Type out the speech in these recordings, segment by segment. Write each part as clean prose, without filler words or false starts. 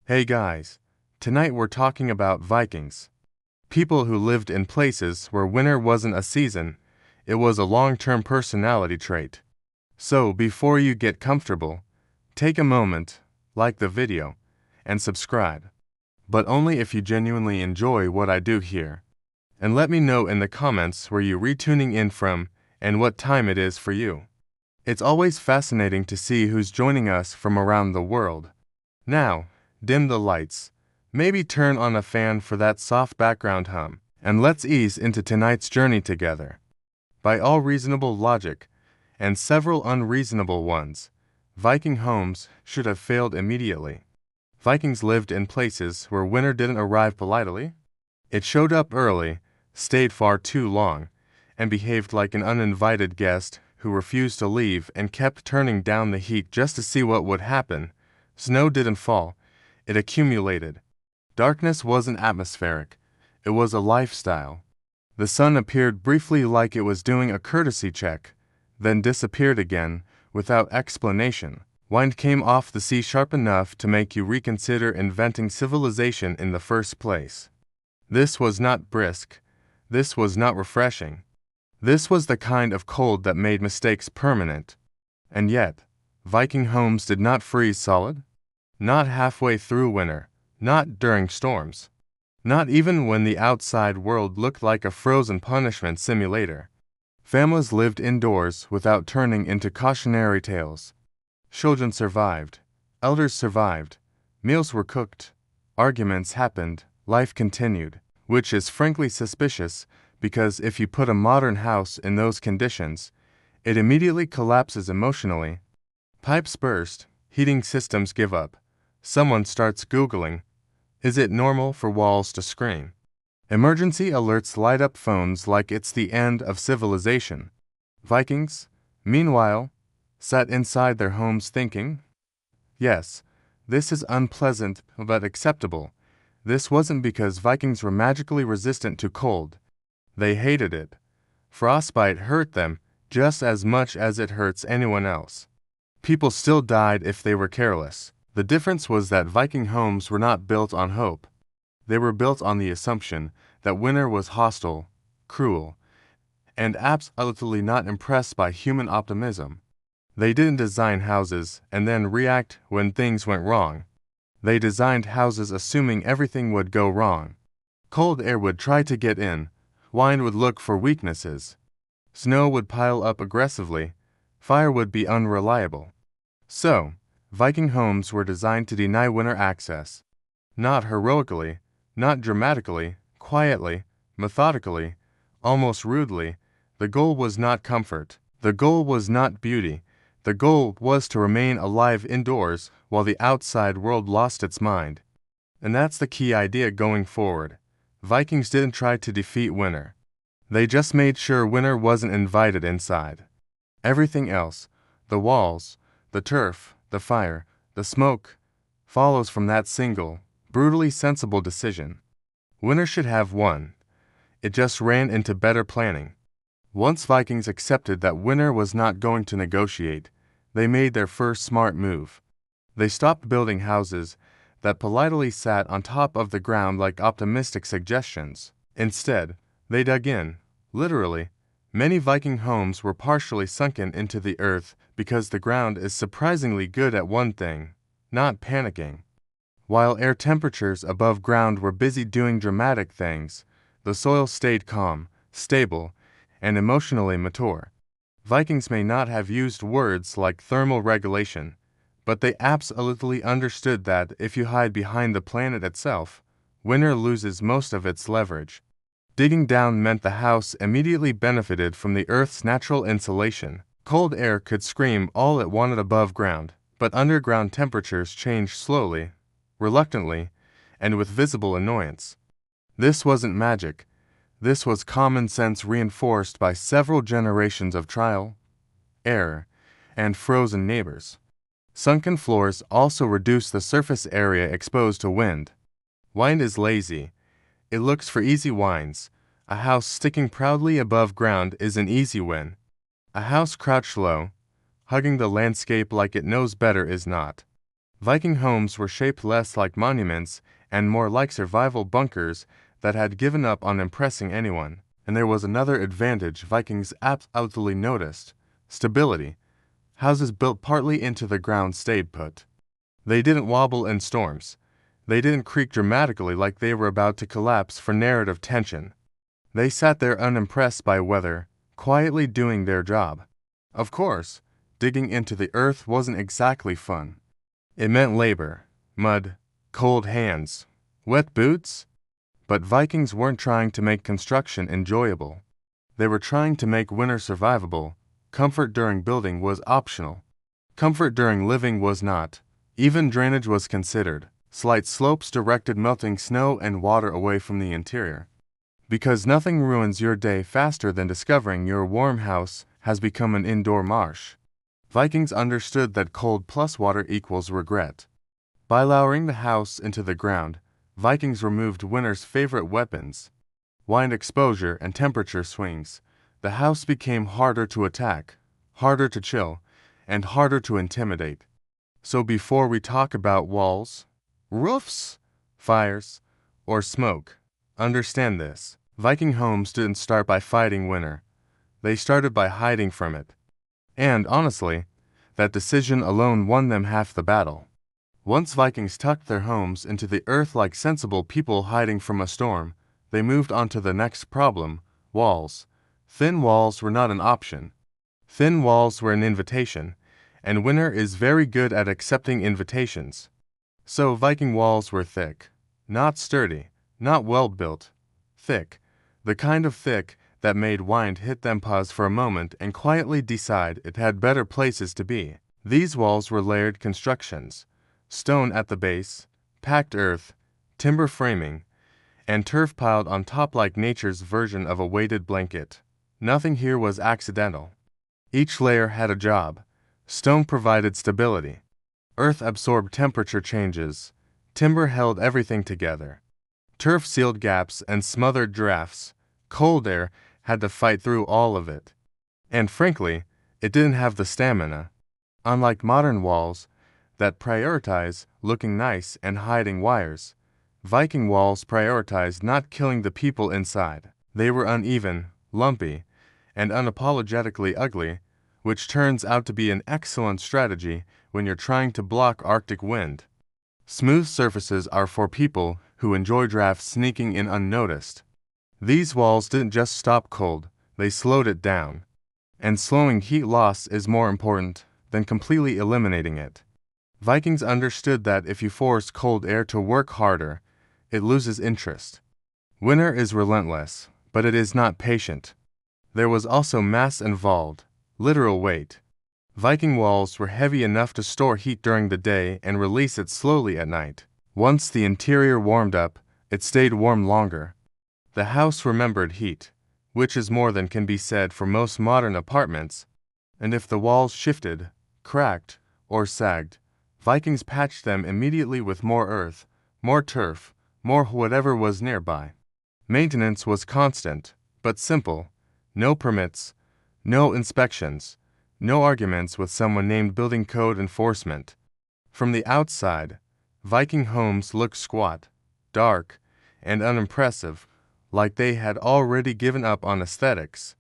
Hey guys, tonight we're talking about Vikings. People who lived in places where winter wasn't a season, it was a long-term personality trait. So before you get comfortable, take a moment, like the video, and subscribe. But only if you genuinely enjoy what I do here. And let me know in the comments where you're retuning in from and what time it is for you. It's always fascinating to see who's joining us from around the world. Now, dim the lights, maybe turn on a fan for that soft background hum, and let's ease into tonight's journey together. By all reasonable logic, and several unreasonable ones, Viking homes should have failed immediately. Vikings lived in places where winter didn't arrive politely. It showed up early, stayed far too long, and behaved like an uninvited guest who refused to leave and kept turning down the heat just to see what would happen. Snow didn't fall. It accumulated. Darkness wasn't atmospheric. It was a lifestyle. The sun appeared briefly like it was doing a courtesy check, then disappeared again, without explanation. Wind came off the sea sharp enough to make you reconsider inventing civilization in the first place. This was not brisk. This was not refreshing. This was the kind of cold that made mistakes permanent. And yet, Viking homes did not freeze solid. Not halfway through winter, not during storms, not even when the outside world looked like a frozen punishment simulator. Families lived indoors without turning into cautionary tales. Children survived, elders survived, meals were cooked, arguments happened, life continued, which is frankly suspicious because if you put a modern house in those conditions, it immediately collapses emotionally. Pipes burst, heating systems give up. Someone starts Googling, is it normal for walls to scream? Emergency alerts light up phones like it's the end of civilization. Vikings, meanwhile, sat inside their homes thinking, yes, this is unpleasant but acceptable. This wasn't because Vikings were magically resistant to cold. They hated it. Frostbite hurt them just as much as it hurts anyone else. People still died if they were careless. The difference was that Viking homes were not built on hope. They were built on the assumption that winter was hostile, cruel, and absolutely not impressed by human optimism. They didn't design houses and then react when things went wrong. They designed houses assuming everything would go wrong. Cold air would try to get in, wind would look for weaknesses, snow would pile up aggressively, fire would be unreliable. So, Viking homes were designed to deny winter access. Not heroically, not dramatically, quietly, methodically, almost rudely. The goal was not comfort. The goal was not beauty. The goal was to remain alive indoors while the outside world lost its mind. And that's the key idea going forward. Vikings didn't try to defeat winter. They just made sure winter wasn't invited inside. Everything else, the walls, the turf, the fire, the smoke, follows from that single, brutally sensible decision. Winter should have won. It just ran into better planning. Once Vikings accepted that winter was not going to negotiate, they made their first smart move. They stopped building houses that politely sat on top of the ground like optimistic suggestions. Instead, they dug in, literally. Many Viking homes were partially sunken into the earth because the ground is surprisingly good at one thing, not panicking. While air temperatures above ground were busy doing dramatic things, the soil stayed calm, stable, and emotionally mature. Vikings may not have used words like thermal regulation, but they absolutely understood that if you hide behind the planet itself, winter loses most of its leverage. Digging down meant the house immediately benefited from the Earth's natural insulation. Cold air could scream all it wanted above ground, but underground temperatures changed slowly, reluctantly, and with visible annoyance. This wasn't magic. This was common sense reinforced by several generations of trial, error, and frozen neighbors. Sunken floors also reduce the surface area exposed to wind. Wind is lazy. It looks for easy wins. A house sticking proudly above ground is an easy win. A house crouched low, hugging the landscape like it knows better is not. Viking homes were shaped less like monuments and more like survival bunkers that had given up on impressing anyone. And there was another advantage Vikings absolutely noticed: stability. Houses built partly into the ground stayed put. They didn't wobble in storms. They didn't creak dramatically like they were about to collapse for narrative tension. They sat there unimpressed by weather, quietly doing their job. Of course, digging into the earth wasn't exactly fun. It meant labor, mud, cold hands, wet boots. But Vikings weren't trying to make construction enjoyable. They were trying to make winter survivable. Comfort during building was optional. Comfort during living was not. Even drainage was considered. Slight slopes directed melting snow and water away from the interior. Because nothing ruins your day faster than discovering your warm house has become an indoor marsh. Vikings understood that cold plus water equals regret. By lowering the house into the ground, Vikings removed winter's favorite weapons: wind exposure and temperature swings. The house became harder to attack, harder to chill, and harder to intimidate. So before we talk about walls, roofs, fires, or smoke, understand this: Viking homes didn't start by fighting winter. They started by hiding from it. And honestly, that decision alone won them half the battle. Once Vikings tucked their homes into the earth like sensible people hiding from a storm, they moved on to the next problem: walls. Thin walls were not an option. Thin walls were an invitation, and winter is very good at accepting invitations. So Viking walls were thick. Not sturdy, not well-built. Thick. The kind of thick that made wind hit them pause for a moment and quietly decide it had better places to be. These walls were layered constructions: stone at the base, packed earth, timber framing, and turf piled on top like nature's version of a weighted blanket. Nothing here was accidental. Each layer had a job. Stone provided stability. Earth absorbed temperature changes. Timber held everything together. Turf sealed gaps and smothered drafts. Cold air had to fight through all of it. And frankly, it didn't have the stamina. Unlike modern walls that prioritize looking nice and hiding wires, Viking walls prioritized not killing the people inside. They were uneven, lumpy, and unapologetically ugly, which turns out to be an excellent strategy when you're trying to block Arctic wind. Smooth surfaces are for people who enjoy drafts sneaking in unnoticed. These walls didn't just stop cold, they slowed it down. And slowing heat loss is more important than completely eliminating it. Vikings understood that if you force cold air to work harder, it loses interest. Winter is relentless, but it is not patient. There was also mass involved, literal weight. Viking walls were heavy enough to store heat during the day and release it slowly at night. Once the interior warmed up, it stayed warm longer. The house remembered heat, which is more than can be said for most modern apartments. And if the walls shifted, cracked, or sagged, Vikings patched them immediately with more earth, more turf, more whatever was nearby. Maintenance was constant, but simple. No permits, no inspections, no arguments with someone named building code enforcement. From the outside, Viking homes looked squat, dark, and unimpressive, like they had already given up on aesthetics.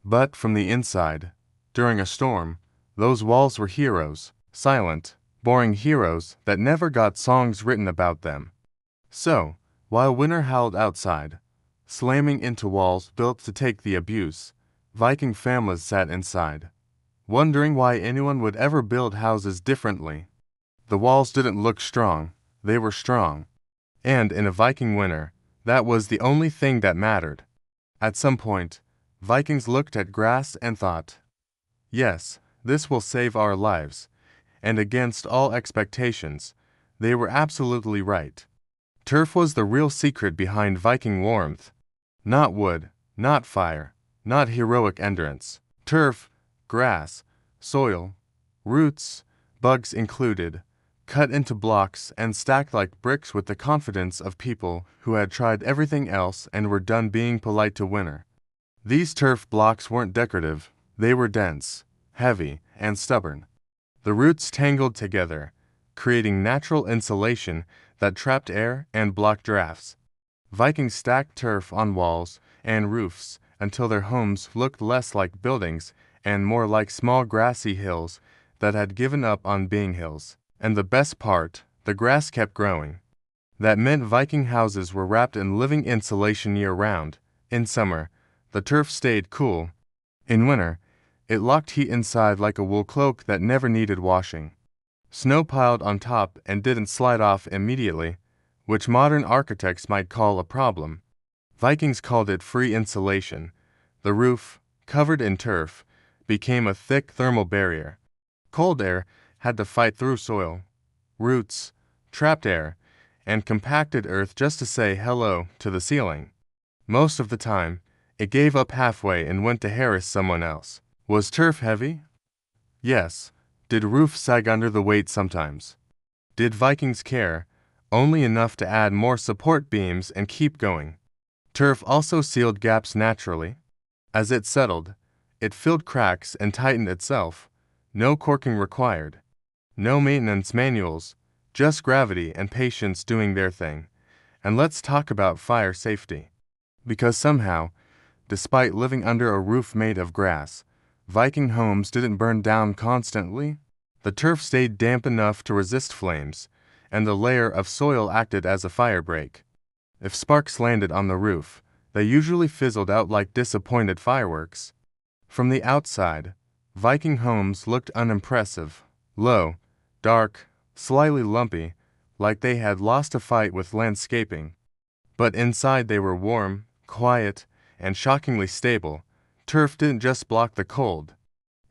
But from the inside, during a storm, those walls were heroes, silent, boring heroes that never got songs written about them. So, while winter howled outside, slamming into walls built to take the abuse, Viking families sat inside, wondering why anyone would ever build houses differently. The walls didn't look strong, they were strong. And in a Viking winter, that was the only thing that mattered. At some point, Vikings looked at grass and thought, yes, this will save our lives. And against all expectations, they were absolutely right. Turf was the real secret behind Viking warmth. Not wood, not fire, not heroic endurance. Turf, grass, soil, roots, bugs included, cut into blocks and stacked like bricks with the confidence of people who had tried everything else and were done being polite to winter. These turf blocks weren't decorative, they were dense, heavy, and stubborn. The roots tangled together, creating natural insulation that trapped air and blocked drafts. Vikings stacked turf on walls and roofs until their homes looked less like buildings and more like small grassy hills that had given up on being hills. And the best part, the grass kept growing. That meant Viking houses were wrapped in living insulation year-round. In summer, the turf stayed cool. In winter, it locked heat inside like a wool cloak that never needed washing. Snow piled on top and didn't slide off immediately, which modern architects might call a problem. Vikings called it free insulation. The roof, covered in turf, became a thick thermal barrier. Cold air had to fight through soil, roots, trapped air, and compacted earth just to say hello to the ceiling. Most of the time, it gave up halfway and went to harass someone else. Was turf heavy? Yes. Did roofs sag under the weight sometimes? Did Vikings care? Only enough to add more support beams and keep going. Turf also sealed gaps naturally. As it settled, it filled cracks and tightened itself. No corking required. No maintenance manuals, just gravity and patience doing their thing. And let's talk about fire safety. Because somehow, despite living under a roof made of grass, Viking homes didn't burn down constantly. The turf stayed damp enough to resist flames, and the layer of soil acted as a fire break. If sparks landed on the roof, they usually fizzled out like disappointed fireworks. From the outside, Viking homes looked unimpressive, low, dark, slightly lumpy, like they had lost a fight with landscaping. But inside they were warm, quiet, and shockingly stable. Turf didn't just block the cold.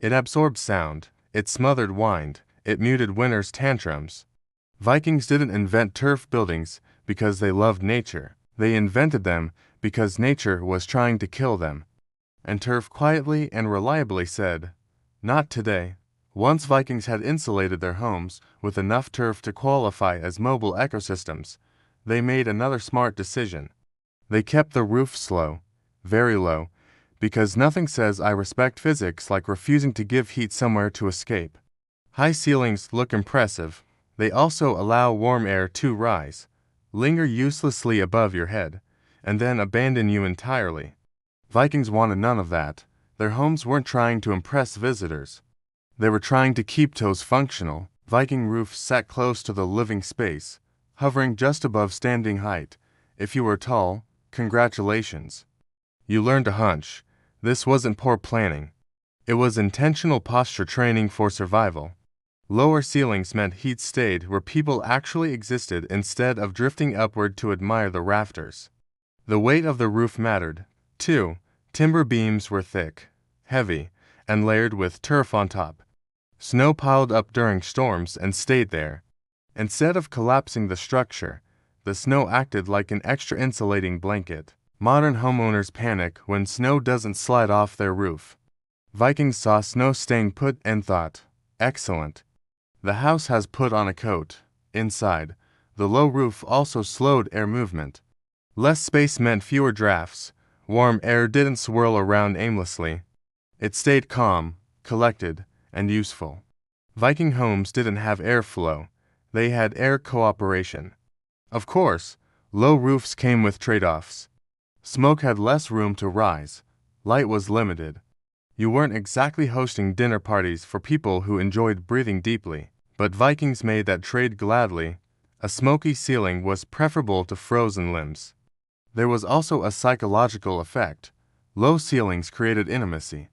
It absorbed sound, it smothered wind, it muted winter's tantrums. Vikings didn't invent turf buildings because they loved nature. They invented them because nature was trying to kill them. And turf quietly and reliably said, "Not today." Once Vikings had insulated their homes with enough turf to qualify as mobile ecosystems, they made another smart decision. They kept the roofs low, very low, because nothing says I respect physics like refusing to give heat somewhere to escape. High ceilings look impressive. They also allow warm air to rise, linger uselessly above your head, and then abandon you entirely. Vikings wanted none of that. Their homes weren't trying to impress visitors. They were trying to keep toes functional. Viking roofs sat close to the living space, hovering just above standing height. If you were tall, congratulations. You learned to hunch. This wasn't poor planning. It was intentional posture training for survival. Lower ceilings meant heat stayed where people actually existed instead of drifting upward to admire the rafters. The weight of the roof mattered, too. Timber beams were thick, heavy, and layered with turf on top. Snow piled up during storms and stayed there. Instead of collapsing the structure, the snow acted like an extra insulating blanket. Modern homeowners panic when snow doesn't slide off their roof. Vikings saw snow staying put and thought, excellent. The house has put on a coat. Inside, the low roof also slowed air movement. Less space meant fewer drafts. Warm air didn't swirl around aimlessly. It stayed calm, collected, and useful. Viking homes didn't have airflow. They had air cooperation. Of course, low roofs came with trade-offs. Smoke had less room to rise. Light was limited. You weren't exactly hosting dinner parties for people who enjoyed breathing deeply. But Vikings made that trade gladly. A smoky ceiling was preferable to frozen limbs. There was also a psychological effect. Low ceilings created intimacy.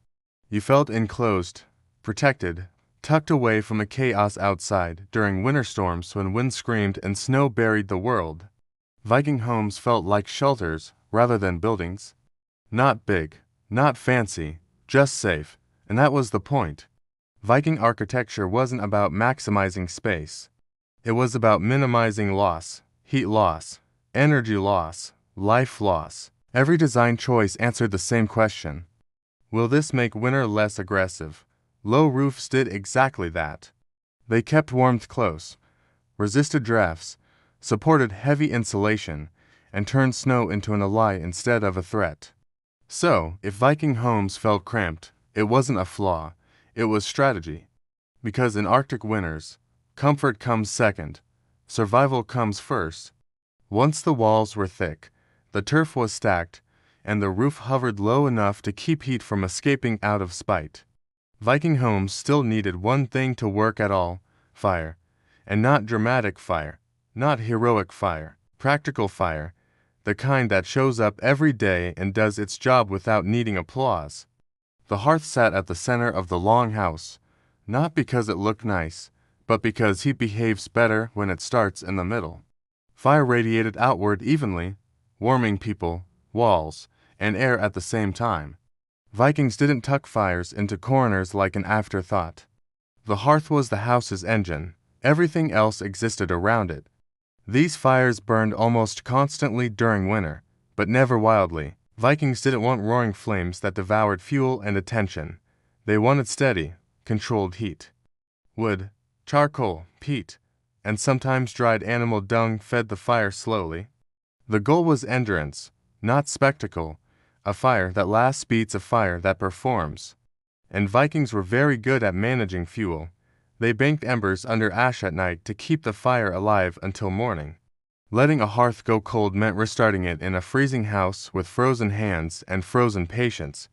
You felt enclosed, protected, tucked away from the chaos outside during winter storms when wind screamed and snow buried the world. Viking homes felt like shelters rather than buildings. Not big, not fancy, just safe, and that was the point. Viking architecture wasn't about maximizing space. It was about minimizing loss, heat loss, energy loss, life loss. Every design choice answered the same question. Will this make winter less aggressive? Low roofs did exactly that. They kept warmth close, resisted drafts, supported heavy insulation, and turned snow into an ally instead of a threat. So, if Viking homes felt cramped, it wasn't a flaw, it was strategy. Because in Arctic winters, Comfort comes second. Survival comes first. Once the walls were thick, the turf was stacked, and the roof hovered low enough to keep heat from escaping out of spite. Viking homes still needed one thing to work at all: fire. And not dramatic fire, not heroic fire, practical fire, the kind that shows up every day and does its job without needing applause. The hearth sat at the center of the Longhouse, not because it looked nice, but because heat behaves better when it starts in the middle. Fire radiated outward evenly, warming people, walls, and air at the same time. Vikings didn't tuck fires into corners like an afterthought. The hearth was the house's engine. Everything else existed around it. These fires burned almost constantly during winter, but never wildly. Vikings didn't want roaring flames that devoured fuel and attention. They wanted steady, controlled heat. Wood, charcoal, peat, and sometimes dried animal dung fed the fire slowly. The goal was endurance, not spectacle. A fire that lasts beats a fire that performs. And Vikings were very good at managing fuel. They banked embers under ash at night to keep the fire alive until morning. Letting a hearth go cold meant restarting it in a freezing house with frozen hands and frozen patience.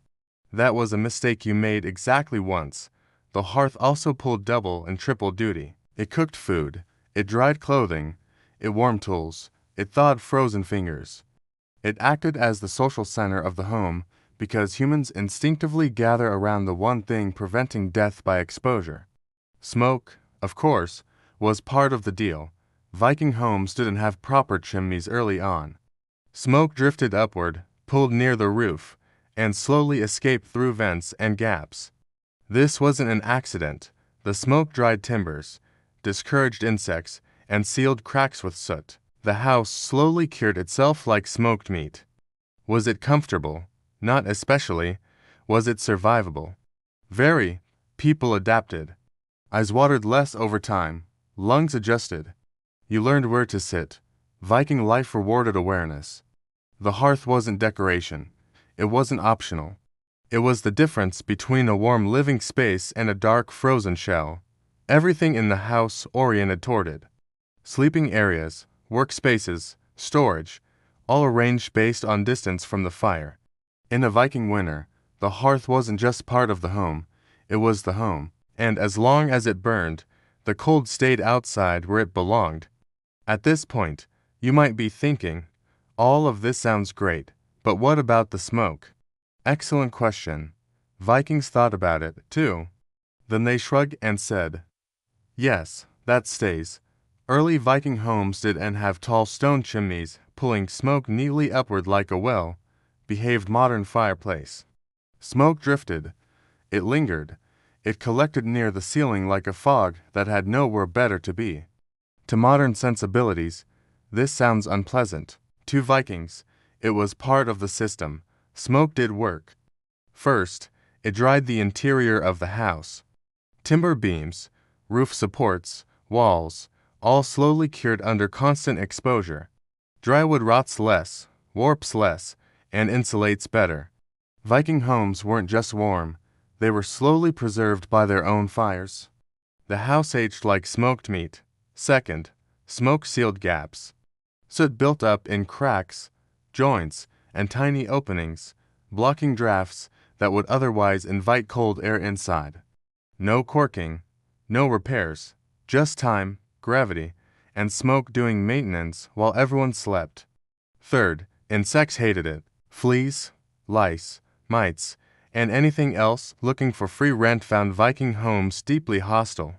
That was a mistake you made exactly once. The hearth also pulled double and triple duty. It cooked food, it dried clothing, it warmed tools, it thawed frozen fingers. It acted as the social center of the home because humans instinctively gather around the one thing preventing death by exposure. Smoke, of course, was part of the deal. Viking homes didn't have proper chimneys early on. Smoke drifted upward, pulled near the roof, and slowly escaped through vents and gaps. This wasn't an accident. The smoke dried timbers, discouraged insects, and sealed cracks with soot. The house slowly cured itself like smoked meat. Was it comfortable? Not especially. Was it survivable? Very. People adapted. Eyes watered less over time. Lungs adjusted. You learned where to sit. Viking life rewarded awareness. The hearth wasn't decoration. It wasn't optional. It was the difference between a warm living space and a dark frozen shell. Everything in the house oriented toward it. Sleeping areas, workspaces, storage, all arranged based on distance from the fire. In a Viking winter, the hearth wasn't just part of the home, it was the home. And as long as it burned, the cold stayed outside where it belonged. At this point, you might be thinking, all of this sounds great, but what about the smoke? Excellent question. Vikings thought about it, too. Then they shrugged and said, yes, that stays. Early Viking homes didn't have tall stone chimneys pulling smoke neatly upward like a well-behaved modern fireplace. Smoke drifted. It lingered. It collected near the ceiling like a fog that had nowhere better to be. To modern sensibilities, this sounds unpleasant. To Vikings, it was part of the system. Smoke did work. First, it dried the interior of the house. Timber beams, roof supports, walls, all slowly cured under constant exposure. Dry wood rots less, warps less, and insulates better. Viking homes weren't just warm. They were slowly preserved by their own fires. The house aged like smoked meat. Second, smoke sealed gaps. Soot built up in cracks, joints, and tiny openings, blocking drafts that would otherwise invite cold air inside. No corking, no repairs, just time, gravity, and smoke doing maintenance while everyone slept. Third, insects hated it. Fleas, lice, mites, and anything else looking for free rent found Viking homes deeply hostile.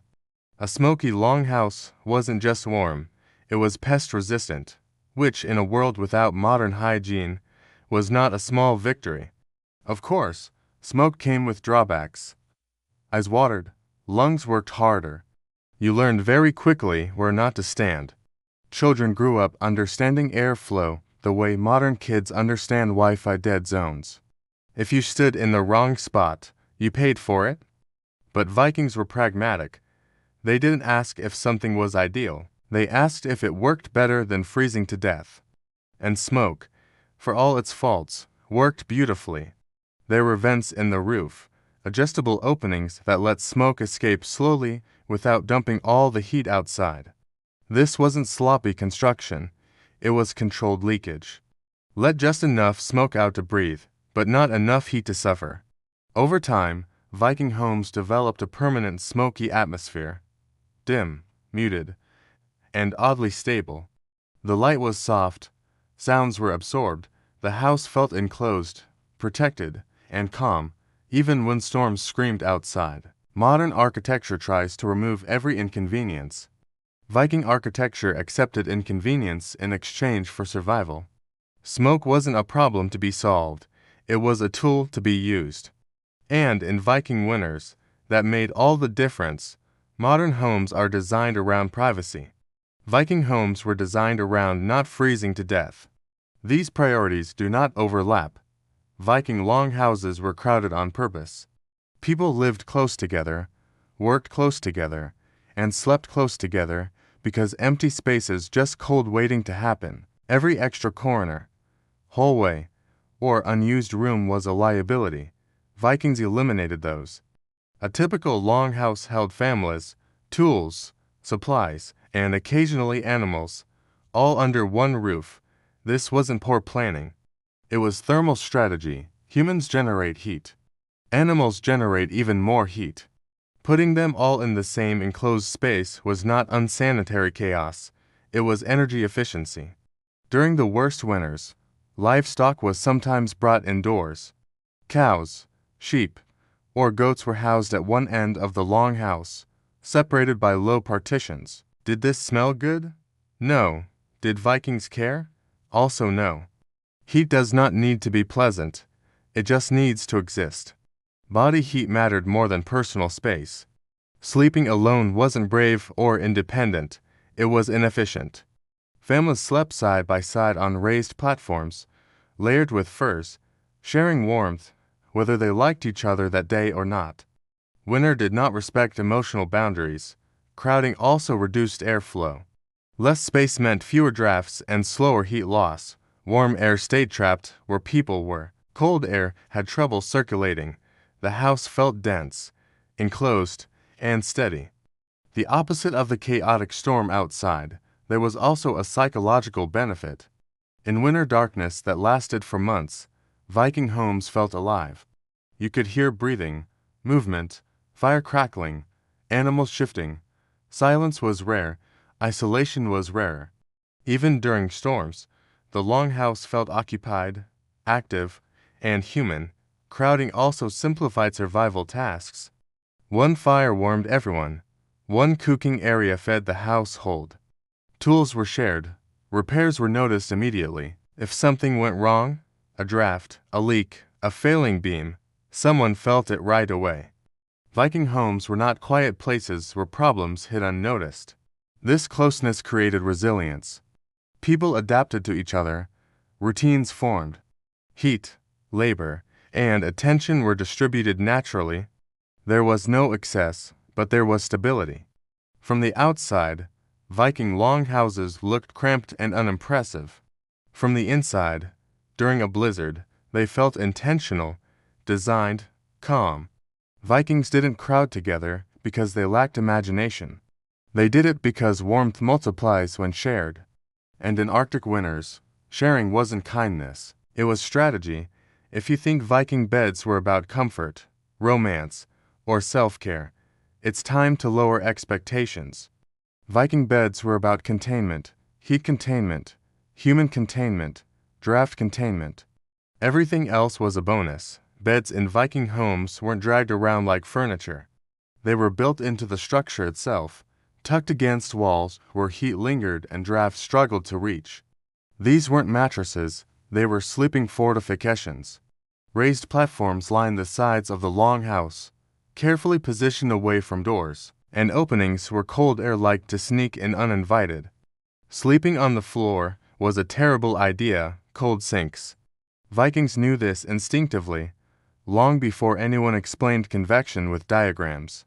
A smoky longhouse wasn't just warm, it was pest-resistant, which in a world without modern hygiene was not a small victory. Of course, smoke came with drawbacks. Eyes watered, lungs worked harder. You learned very quickly where not to stand. Children grew up understanding airflow the way modern kids understand Wi-Fi dead zones. If you stood in the wrong spot, you paid for it. But Vikings were pragmatic. They didn't ask if something was ideal. They asked if it worked better than freezing to death. And smoke, for all its faults, worked beautifully. There were vents in the roof, adjustable openings that let smoke escape slowly without dumping all the heat outside. This wasn't sloppy construction, it was controlled leakage. Let just enough smoke out to breathe, but not enough heat to suffer. Over time, Viking homes developed a permanent smoky atmosphere. Dim, muted, and oddly stable. The light was soft, sounds were absorbed, the house felt enclosed, protected, and calm, even when storms screamed outside. Modern architecture tries to remove every inconvenience. Viking architecture accepted inconvenience in exchange for survival. Smoke wasn't a problem to be solved, it was a tool to be used. And in Viking winters, that made all the difference. Modern homes are designed around privacy. Viking homes were designed around not freezing to death. These priorities do not overlap. Viking longhouses were crowded on purpose. People lived close together, worked close together, and slept close together because empty spaces just cold waiting to happen. Every extra corner, hallway, or unused room was a liability. Vikings eliminated those. A typical longhouse held families, tools, supplies, and occasionally animals, all under one roof. This wasn't poor planning. It was thermal strategy. Humans generate heat. Animals generate even more heat. Putting them all in the same enclosed space was not unsanitary chaos, it was energy efficiency. During the worst winters, livestock was sometimes brought indoors. Cows, sheep, or goats were housed at one end of the longhouse, separated by low partitions. Did this smell good? No. Did Vikings care? Also no. Heat does not need to be pleasant, it just needs to exist. Body heat mattered more than personal space. Sleeping alone wasn't brave or independent, it was inefficient. Families slept side by side on raised platforms, layered with furs, sharing warmth, whether they liked each other that day or not. Winter did not respect emotional boundaries. Crowding also reduced airflow. Less space meant fewer drafts and slower heat loss. Warm air stayed trapped where people were. Cold air had trouble circulating. The house felt dense, enclosed, and steady. The opposite of the chaotic storm outside, there was also a psychological benefit. In winter darkness that lasted for months, Viking homes felt alive. You could hear breathing, movement, fire crackling, animals shifting. Silence was rare, isolation was rare. Even during storms, the longhouse felt occupied, active, and human. Crowding also simplified survival tasks. One fire warmed everyone. One cooking area fed the household. Tools were shared. Repairs were noticed immediately. If something went wrong, a draft, a leak, a failing beam, someone felt it right away. Viking homes were not quiet places where problems hid unnoticed. This closeness created resilience. People adapted to each other. Routines formed. Heat, labor, and attention were distributed naturally. There was no excess, but there was stability. From the outside, Viking longhouses looked cramped and unimpressive. From the inside, during a blizzard, they felt intentional, designed, calm. Vikings didn't crowd together because they lacked imagination. They did it because warmth multiplies when shared. And in Arctic winters, sharing wasn't kindness, it was strategy. If you think Viking beds were about comfort, romance, or self-care, it's time to lower expectations. Viking beds were about containment, heat containment, human containment, draft containment. Everything else was a bonus. Beds in Viking homes weren't dragged around like furniture. They were built into the structure itself, tucked against walls where heat lingered and drafts struggled to reach. These weren't mattresses, they were sleeping fortifications. Raised platforms lined the sides of the longhouse, carefully positioned away from doors, and openings where cold air liked to sneak in uninvited. Sleeping on the floor was a terrible idea, cold sinks. Vikings knew this instinctively, long before anyone explained convection with diagrams.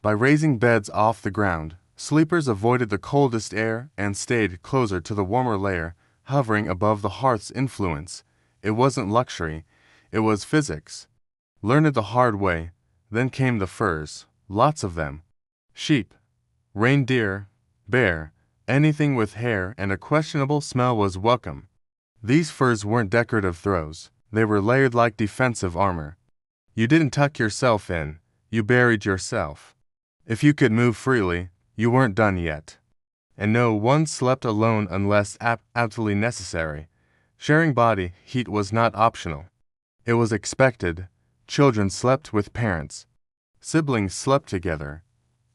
By raising beds off the ground, sleepers avoided the coldest air and stayed closer to the warmer layer, hovering above the hearth's influence. It wasn't luxury, it was physics. Learn it the hard way. Then came the furs, lots of them. Sheep, reindeer, bear, anything with hair and a questionable smell was welcome. These furs weren't decorative throws, they were layered like defensive armor. You didn't tuck yourself in, you buried yourself. If you could move freely, you weren't done yet. And no one slept alone unless absolutely necessary. Sharing body heat was not optional. It was expected. Children slept with parents. Siblings slept together.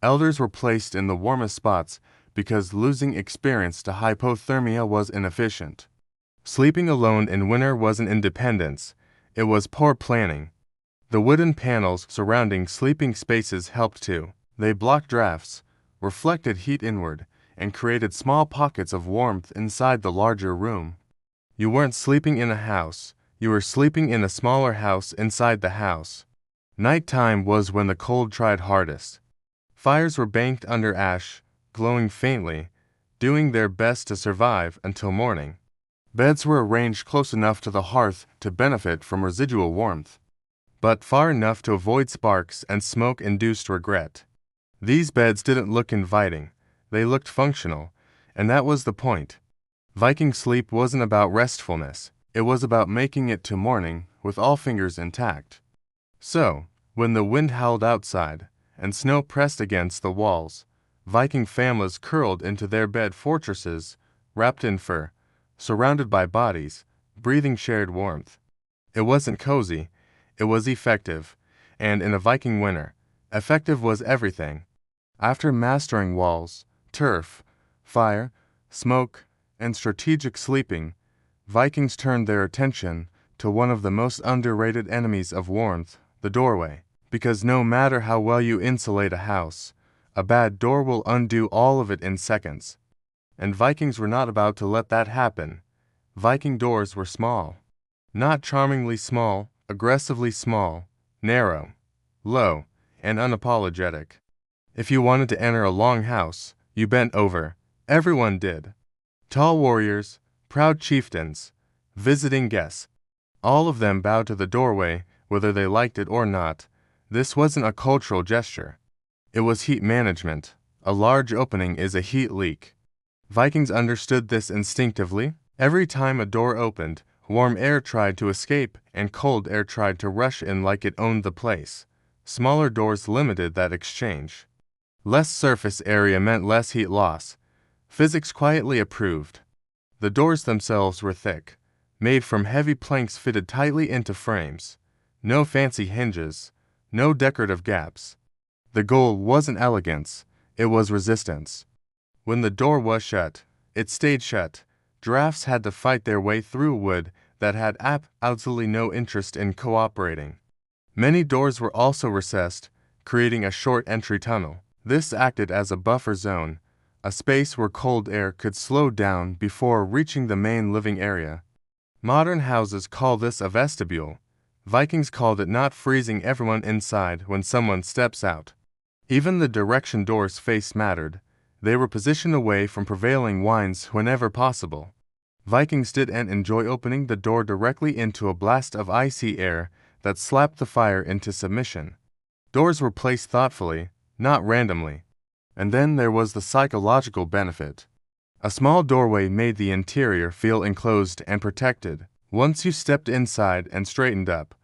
Elders were placed in the warmest spots because losing experience to hypothermia was inefficient. Sleeping alone in winter wasn't independence, it was poor planning. The wooden panels surrounding sleeping spaces helped too. They blocked drafts, reflected heat inward, and created small pockets of warmth inside the larger room. You weren't sleeping in a house, you were sleeping in a smaller house inside the house. Nighttime was when the cold tried hardest. Fires were banked under ash, glowing faintly, doing their best to survive until morning. Beds were arranged close enough to the hearth to benefit from residual warmth, but far enough to avoid sparks and smoke-induced regret. These beds didn't look inviting, they looked functional, and that was the point. Viking sleep wasn't about restfulness, it was about making it to morning with all fingers intact. So, when the wind howled outside, and snow pressed against the walls, Viking families curled into their bed fortresses, wrapped in fur, surrounded by bodies, breathing shared warmth. It wasn't cozy, it was effective, and in a Viking winter, effective was everything. After mastering walls, turf, fire, smoke, and strategic sleeping, Vikings turned their attention to one of the most underrated enemies of warmth, the doorway. Because no matter how well you insulate a house, a bad door will undo all of it in seconds. And Vikings were not about to let that happen. Viking doors were small. Not charmingly small, aggressively small, narrow, low, and unapologetic. If you wanted to enter a Longhouse, you bent over. Everyone did. Tall warriors, proud chieftains, visiting guests. All of them bowed to the doorway, whether they liked it or not. This wasn't a cultural gesture. It was heat management. A large opening is a heat leak. Vikings understood this instinctively. Every time a door opened, warm air tried to escape and cold air tried to rush in like it owned the place. Smaller doors limited that exchange. Less surface area meant less heat loss. Physics quietly approved. The doors themselves were thick, made from heavy planks fitted tightly into frames. No fancy hinges, no decorative gaps. The goal wasn't elegance, it was resistance. When the door was shut, it stayed shut. Drafts had to fight their way through wood that had absolutely no interest in cooperating. Many doors were also recessed, creating a short entry tunnel. This acted as a buffer zone, a space where cold air could slow down before reaching the main living area. Modern houses call this a vestibule. Vikings called it not freezing everyone inside when someone steps out. Even the direction doors faced mattered. They were positioned away from prevailing winds whenever possible. Vikings didn't enjoy opening the door directly into a blast of icy air that slapped the fire into submission. Doors were placed thoughtfully, not randomly. And then there was the psychological benefit. A small doorway made the interior feel enclosed and protected. Once you stepped inside and straightened up,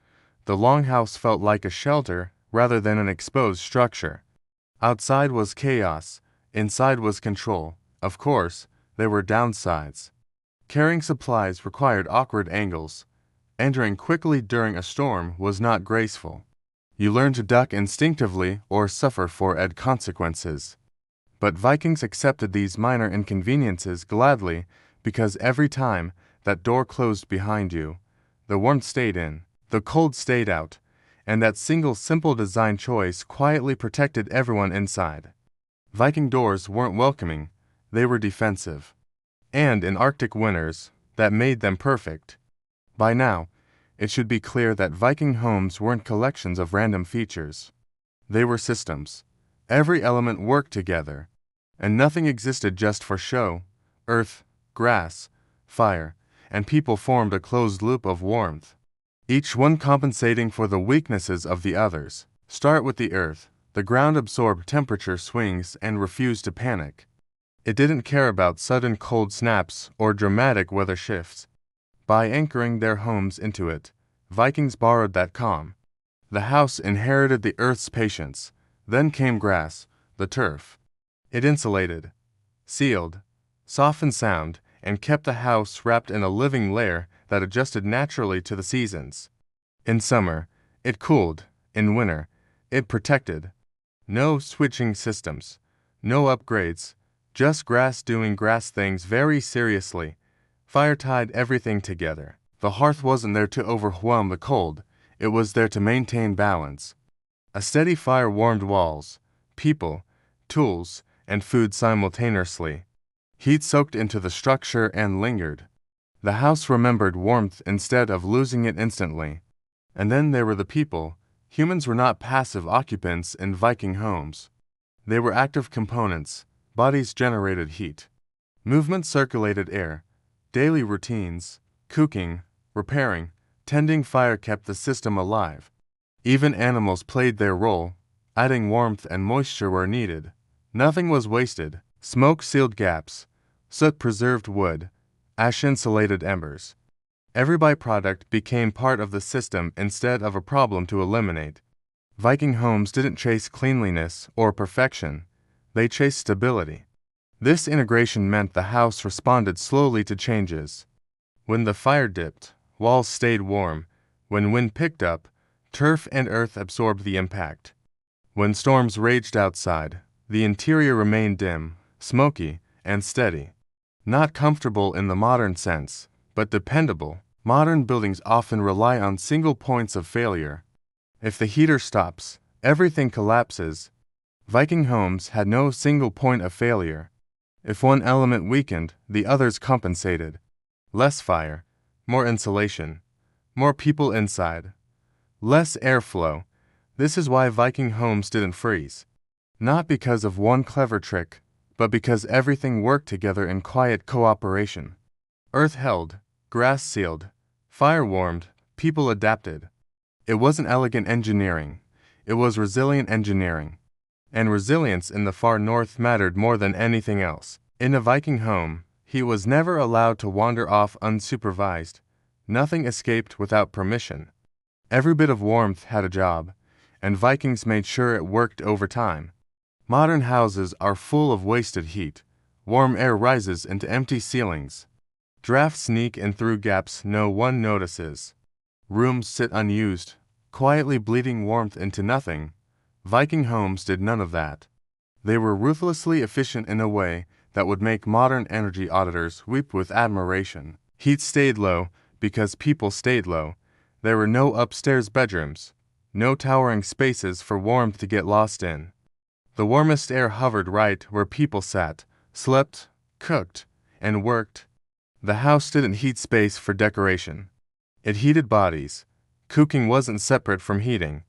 the Longhouse felt like a shelter rather than an exposed structure. Outside was chaos. Inside was control. Of course, there were downsides. Carrying supplies required awkward angles. Entering quickly during a storm was not graceful. You learned to duck instinctively or suffer for consequences. But Vikings accepted these minor inconveniences gladly because every time that door closed behind you, the warmth stayed in, the cold stayed out, and that single simple design choice quietly protected everyone inside. Viking doors weren't welcoming, they were defensive. And in Arctic winters, that made them perfect. By now, it should be clear that Viking homes weren't collections of random features. They were systems. Every element worked together, and nothing existed just for show. Earth, grass, fire, and people formed a closed loop of warmth, each one compensating for the weaknesses of the others. Start with the earth. The ground absorbed temperature swings and refused to panic. It didn't care about sudden cold snaps or dramatic weather shifts. By anchoring their homes into it, Vikings borrowed that calm. The house inherited the earth's patience. Then came grass, the turf. It insulated, sealed, softened sound, and kept the house wrapped in a living layer that adjusted naturally to the seasons. In summer, it cooled. In winter, it protected. No switching systems, no upgrades, just grass doing grass things very seriously. Fire tied everything together. The hearth wasn't there to overwhelm the cold, it was there to maintain balance. A steady fire warmed walls, people, tools, and food simultaneously. Heat soaked into the structure and lingered. The house remembered warmth instead of losing it instantly. And then there were the people. Humans were not passive occupants in Viking homes. They were active components. Bodies generated heat. Movement circulated air. Daily routines, cooking, repairing, tending fire kept the system alive. Even animals played their role, adding warmth and moisture where needed. Nothing was wasted. Smoke sealed gaps. Soot preserved wood. Ash insulated embers. Every byproduct became part of the system instead of a problem to eliminate. Viking homes didn't chase cleanliness or perfection. They chased stability. This integration meant the house responded slowly to changes. When the fire dipped, walls stayed warm. When wind picked up, turf and earth absorbed the impact. When storms raged outside, the interior remained dim, smoky, and steady. Not comfortable in the modern sense, but dependable. Modern buildings often rely on single points of failure. If the heater stops, everything collapses. Viking homes had no single point of failure. If one element weakened, the others compensated. Less fire, more insulation, more people inside, less airflow. This is why Viking homes didn't freeze. Not because of one clever trick, but because everything worked together in quiet cooperation. Earth held, grass sealed, fire warmed, people adapted. It wasn't elegant engineering, it was resilient engineering. And resilience in the far north mattered more than anything else. In a Viking home, he was never allowed to wander off unsupervised. Nothing escaped without permission. Every bit of warmth had a job, and Vikings made sure it worked over time. Modern houses are full of wasted heat. Warm air rises into empty ceilings. Drafts sneak in through gaps no one notices. Rooms sit unused, quietly bleeding warmth into nothing. Viking homes did none of that. They were ruthlessly efficient in a way that would make modern energy auditors weep with admiration. Heat stayed low because people stayed low. There were no upstairs bedrooms, no towering spaces for warmth to get lost in. The warmest air hovered right where people sat, slept, cooked, and worked. The house didn't heat space for decoration. It heated bodies. Cooking wasn't separate from heating.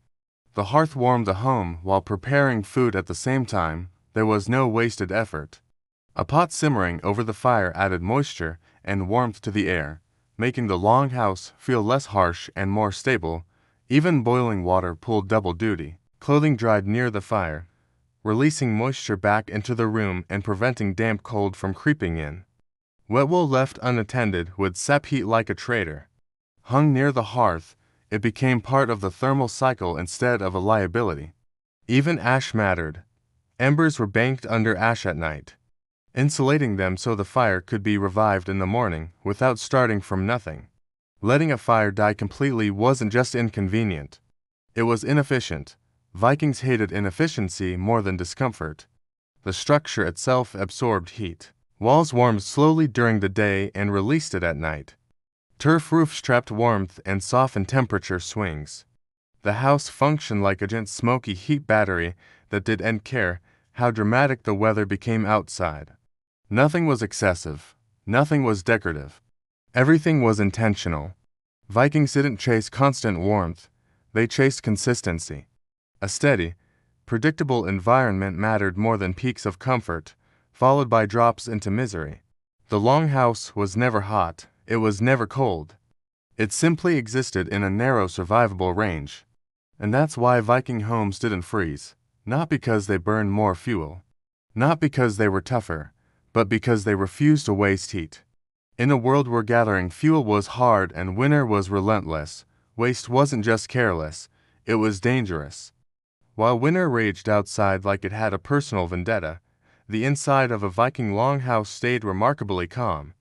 The hearth warmed the home while preparing food at the same time. There was no wasted effort. A pot simmering over the fire added moisture and warmth to the air, making the Longhouse feel less harsh and more stable. Even boiling water pulled double duty. Clothing dried near the fire, releasing moisture back into the room and preventing damp cold from creeping in. Wet wool left unattended would sap heat like a traitor. Hung near the hearth, it became part of the thermal cycle instead of a liability. Even ash mattered. Embers were banked under ash at night, insulating them so the fire could be revived in the morning without starting from nothing. Letting a fire die completely wasn't just inconvenient. It was inefficient. Vikings hated inefficiency more than discomfort. The structure itself absorbed heat. Walls warmed slowly during the day and released it at night. Turf roofs trapped warmth and softened temperature swings. The house functioned like a giant smoky heat battery that didn't care how dramatic the weather became outside. Nothing was excessive. Nothing was decorative. Everything was intentional. Vikings didn't chase constant warmth. They chased consistency. A steady, predictable environment mattered more than peaks of comfort, followed by drops into misery. The Longhouse was never hot. It was never cold. It simply existed in a narrow survivable range. And that's why Viking homes didn't freeze, not because they burned more fuel, not because they were tougher, but because they refused to waste heat. In a world where gathering fuel was hard and winter was relentless, waste wasn't just careless, it was dangerous. While winter raged outside like it had a personal vendetta, the inside of a Viking longhouse stayed remarkably calm.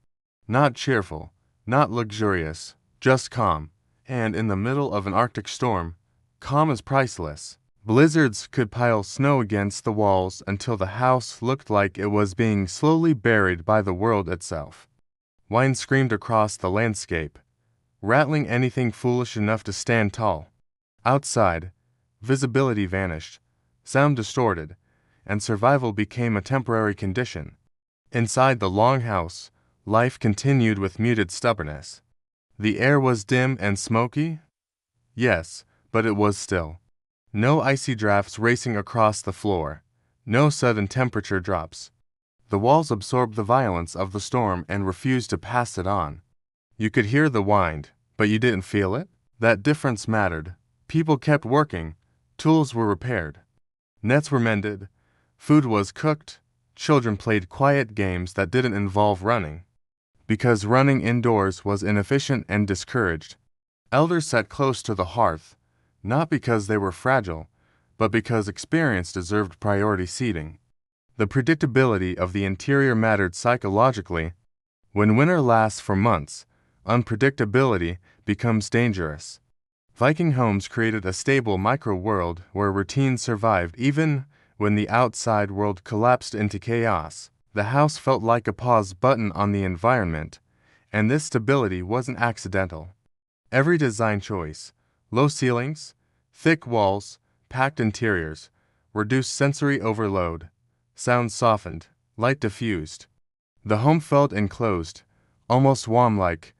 Not cheerful, not luxurious, just calm. And in the middle of an Arctic storm, calm is priceless. Blizzards could pile snow against the walls until the house looked like it was being slowly buried by the world itself. Wind screamed across the landscape, rattling anything foolish enough to stand tall. Outside, visibility vanished, sound distorted, and survival became a temporary condition. Inside the longhouse, life continued with muted stubbornness. The air was dim and smoky? Yes, but it was still. No icy drafts racing across the floor, no sudden temperature drops. The walls absorbed the violence of the storm and refused to pass it on. You could hear the wind, but you didn't feel it? That difference mattered. People kept working, tools were repaired, nets were mended, food was cooked, children played quiet games that didn't involve running. Because running indoors was inefficient and discouraged. Elders sat close to the hearth, not because they were fragile, but because experience deserved priority seating. The predictability of the interior mattered psychologically. When winter lasts for months, unpredictability becomes dangerous. Viking homes created a stable micro-world where routine survived even when the outside world collapsed into chaos. The house felt like a pause button on the environment, and this stability wasn't accidental. Every design choice, low ceilings, thick walls, packed interiors, reduced sensory overload. Sound softened, light diffused. The home felt enclosed, almost womb-like,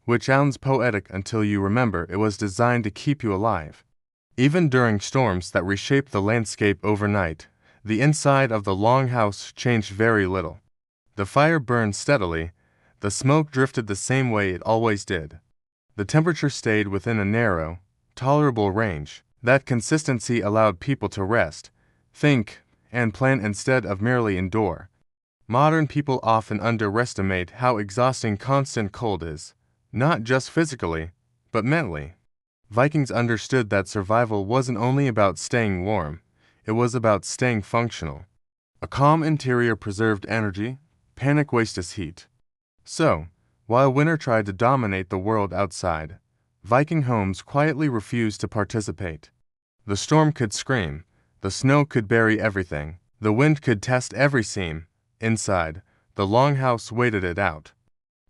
which sounds poetic until you remember it was designed to keep you alive. Even during storms that reshaped the landscape overnight, the inside of the longhouse changed very little. The fire burned steadily, the smoke drifted the same way it always did. The temperature stayed within a narrow, tolerable range. That consistency allowed people to rest, think, and plan instead of merely endure. Modern people often underestimate how exhausting constant cold is, not just physically, but mentally. Vikings understood that survival wasn't only about staying warm, it was about staying functional. A calm interior preserved energy, panic wasted heat. So, while winter tried to dominate the world outside, Viking homes quietly refused to participate. The storm could scream, the snow could bury everything, the wind could test every seam. Inside, the longhouse waited it out.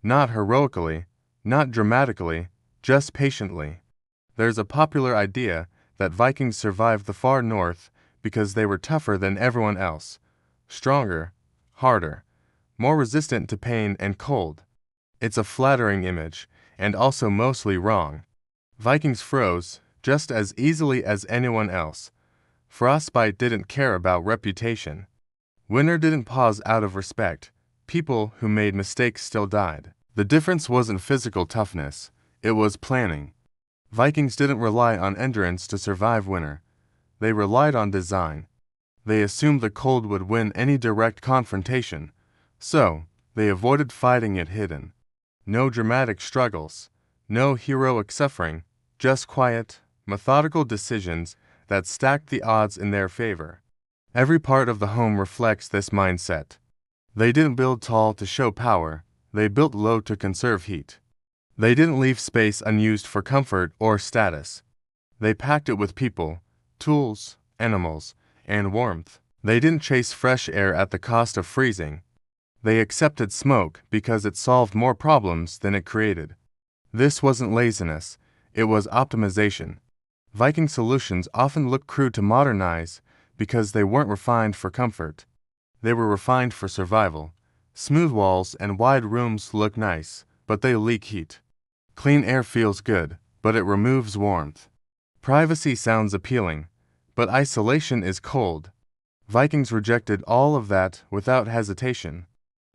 Not heroically, not dramatically, just patiently. There's a popular idea that Vikings survived the far north because they were tougher than everyone else, stronger, harder, more resistant to pain and cold. It's a flattering image, and also mostly wrong. Vikings froze just as easily as anyone else. Frostbite didn't care about reputation. Winter didn't pause out of respect. People who made mistakes still died. The difference wasn't physical toughness, it was planning. Vikings didn't rely on endurance to survive winter. They relied on design. They assumed the cold would win any direct confrontation, so they avoided fighting it hidden. No dramatic struggles, no heroic suffering, just quiet, methodical decisions that stacked the odds in their favor. Every part of the home reflects this mindset. They didn't build tall to show power, they built low to conserve heat. They didn't leave space unused for comfort or status. They packed it with people, tools, animals, and warmth. They didn't chase fresh air at the cost of freezing. They accepted smoke because it solved more problems than it created. This wasn't laziness, it was optimization. Viking solutions often look crude to modernize because they weren't refined for comfort. They were refined for survival. Smooth walls and wide rooms look nice, but they leak heat. Clean air feels good, but it removes warmth. Privacy sounds appealing, but isolation is cold. Vikings rejected all of that without hesitation.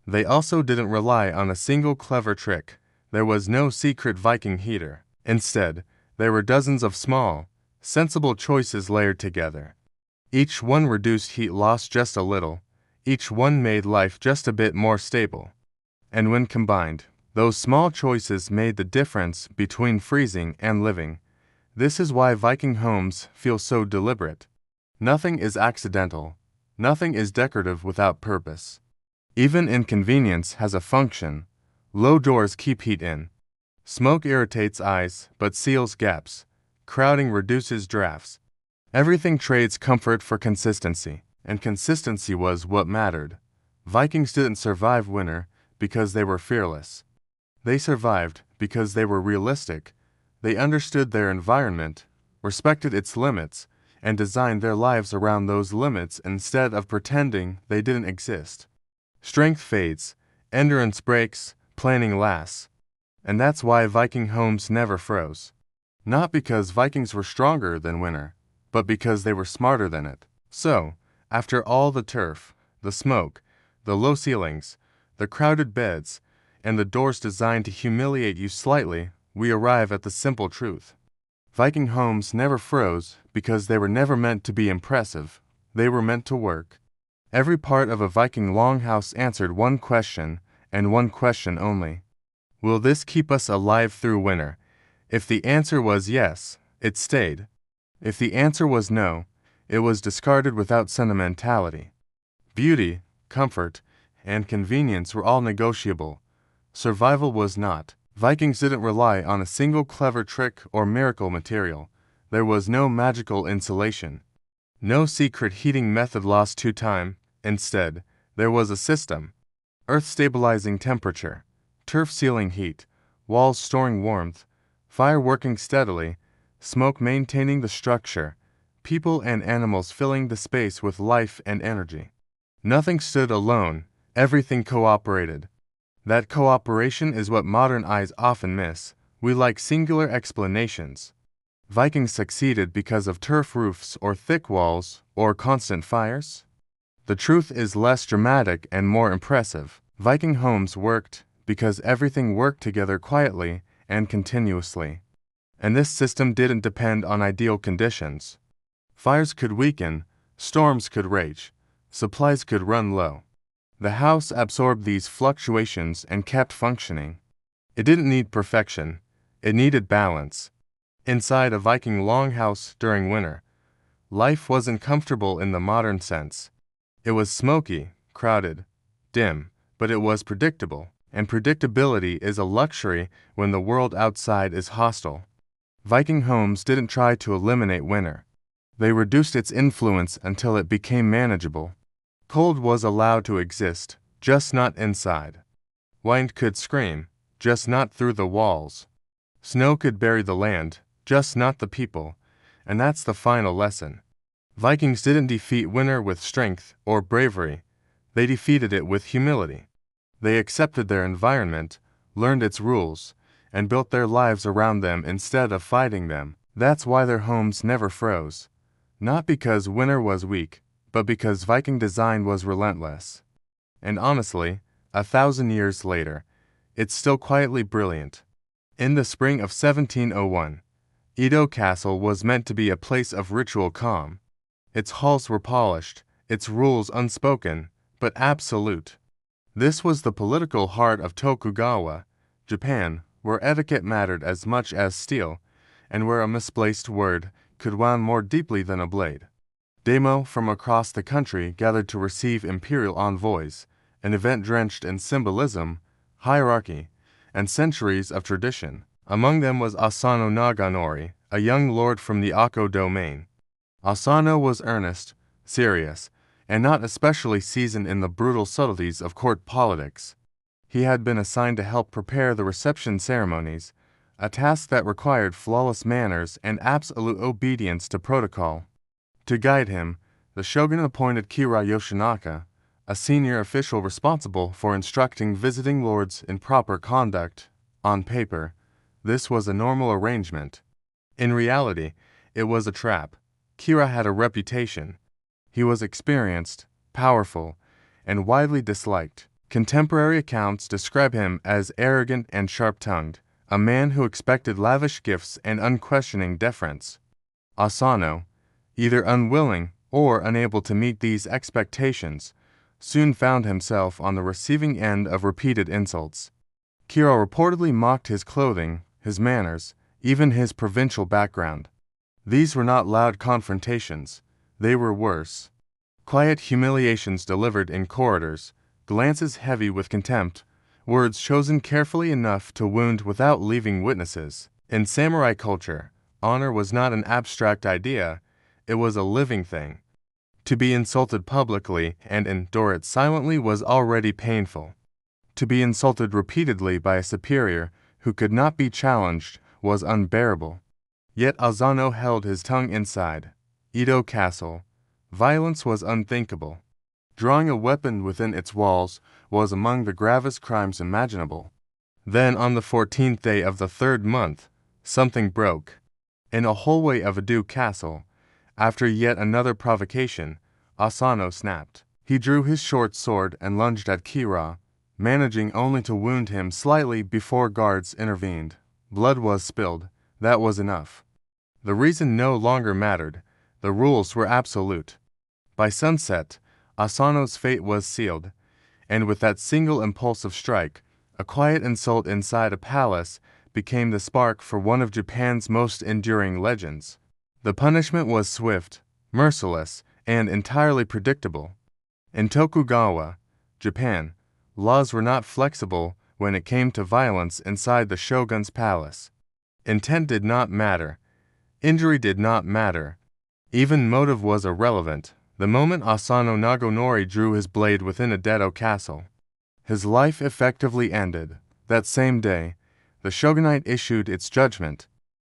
They also didn't rely on a single clever trick. There was no secret Viking heater. Instead, there were dozens of small, sensible choices layered together. Each one reduced heat loss just a little, each one made life just a bit more stable. And when combined, those small choices made the difference between freezing and living. This is why Viking homes feel so deliberate. Nothing is accidental. Nothing is decorative without purpose. Even inconvenience has a function. Low doors keep heat in. Smoke irritates eyes but seals gaps. Crowding reduces drafts. Everything trades comfort for consistency, and consistency was what mattered. Vikings didn't survive winter because they were fearless. They survived because they were realistic. They understood their environment, respected its limits, and designed their lives around those limits instead of pretending they didn't exist. Strength fades, endurance breaks, planning lasts. And that's why Viking homes never froze. Not because Vikings were stronger than winter, but because they were smarter than it. So, after all the turf, the smoke, the low ceilings, the crowded beds, and the doors designed to humiliate you slightly, we arrive at the simple truth. Viking homes never froze because they were never meant to be impressive. They were meant to work. Every part of a Viking longhouse answered one question, and one question only. Will this keep us alive through winter? If the answer was yes, it stayed. If the answer was no, it was discarded without sentimentality. Beauty, comfort, and convenience were all negotiable. Survival was not. Vikings didn't rely on a single clever trick or miracle material. There was no magical insulation. No secret heating method lost to time. Instead, there was a system. Earth stabilizing temperature, turf sealing heat, walls storing warmth, fire working steadily, smoke maintaining the structure, people and animals filling the space with life and energy. Nothing stood alone, everything cooperated. That cooperation is what modern eyes often miss. We like singular explanations. Vikings succeeded because of turf roofs or thick walls or constant fires? The truth is less dramatic and more impressive. Viking homes worked because everything worked together quietly and continuously. And this system didn't depend on ideal conditions. Fires could weaken, storms could rage, supplies could run low. The house absorbed these fluctuations and kept functioning. It didn't need perfection, it needed balance. Inside a Viking longhouse during winter, life wasn't comfortable in the modern sense. It was smoky, crowded, dim, but it was predictable, and predictability is a luxury when the world outside is hostile. Viking homes didn't try to eliminate winter. They reduced its influence until it became manageable. Cold was allowed to exist, just not inside. Wind could scream, just not through the walls. Snow could bury the land, just not the people, and that's the final lesson. Vikings didn't defeat winter with strength or bravery. They defeated it with humility. They accepted their environment, learned its rules, and built their lives around them instead of fighting them. That's why their homes never froze. Not because winter was weak, but because Viking design was relentless. And honestly, 1,000 years later, it's still quietly brilliant. In the spring of 1701, Edo Castle was meant to be a place of ritual calm. Its halls were polished, its rules unspoken, but absolute. This was the political heart of Tokugawa, Japan, where etiquette mattered as much as steel, and where a misplaced word could wound more deeply than a blade. Daimyo from across the country gathered to receive imperial envoys, an event drenched in symbolism, hierarchy, and centuries of tradition. Among them was Asano Naganori, a young lord from the Akko domain. Asano was earnest, serious, and not especially seasoned in the brutal subtleties of court politics. He had been assigned to help prepare the reception ceremonies, a task that required flawless manners and absolute obedience to protocol. To guide him, the shogun appointed Kira Yoshinaka, a senior official responsible for instructing visiting lords in proper conduct. On paper, this was a normal arrangement. In reality, it was a trap. Kira had a reputation. He was experienced, powerful, and widely disliked. Contemporary accounts describe him as arrogant and sharp-tongued, a man who expected lavish gifts and unquestioning deference. Asano, either unwilling or unable to meet these expectations, soon found himself on the receiving end of repeated insults. Kira reportedly mocked his clothing, his manners, even his provincial background. These were not loud confrontations, they were worse. Quiet humiliations delivered in corridors, glances heavy with contempt, words chosen carefully enough to wound without leaving witnesses. In samurai culture, honor was not an abstract idea, it was a living thing. To be insulted publicly and endure it silently was already painful. To be insulted repeatedly by a superior who could not be challenged was unbearable. Yet Asano held his tongue inside. Edo Castle. Violence was unthinkable. Drawing a weapon within its walls was among the gravest crimes imaginable. Then on the 14th day of the 3rd month, something broke. In a hallway of Edo Castle, after yet another provocation, Asano snapped. He drew his short sword and lunged at Kira, managing only to wound him slightly before guards intervened. Blood was spilled, that was enough. The reason no longer mattered, the rules were absolute. By sunset, Asano's fate was sealed, and with that single impulsive strike, a quiet insult inside a palace became the spark for one of Japan's most enduring legends. The punishment was swift, merciless, and entirely predictable. In Tokugawa, Japan, laws were not flexible when it came to violence inside the shogun's palace. Intent did not matter. Injury did not matter. Even motive was irrelevant. The moment Asano Nagonori drew his blade within Edo Castle, his life effectively ended. That same day, the shogunate issued its judgment.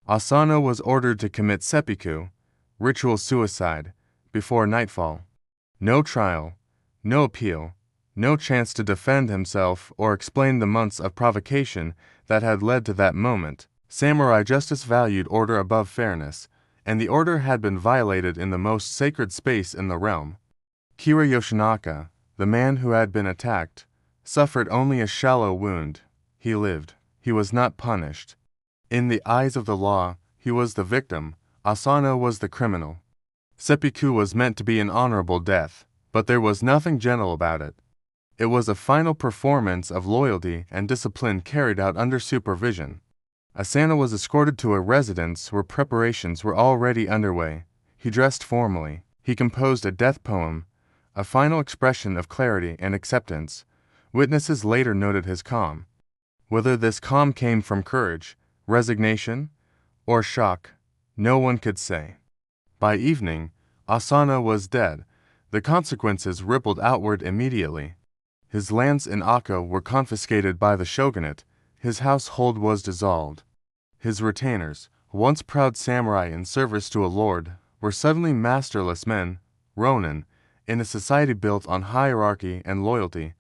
Asano was ordered to commit seppuku, ritual suicide, before nightfall. No trial, no appeal, no chance to defend himself or explain the months of provocation that had led to that moment. Samurai justice valued order above fairness, and the order had been violated in the most sacred space in the realm. Kira Yoshinaka, the man who had been attacked, suffered only a shallow wound. He lived. He was not punished. In the eyes of the law, he was the victim. Asano was the criminal. Seppuku was meant to be an honorable death, but there was nothing gentle about it. It was a final performance of loyalty and discipline carried out under supervision. Asano was escorted to a residence where preparations were already underway. He dressed formally. He composed a death poem, a final expression of clarity and acceptance. Witnesses later noted his calm. Whether this calm came from courage, resignation, or shock, no one could say. By evening, Asano was dead. The consequences rippled outward immediately. His lands in Akko were confiscated by the shogunate. His household was dissolved. His retainers, once proud samurai in service to a lord, were suddenly masterless men, ronin, in a society built on hierarchy and loyalty.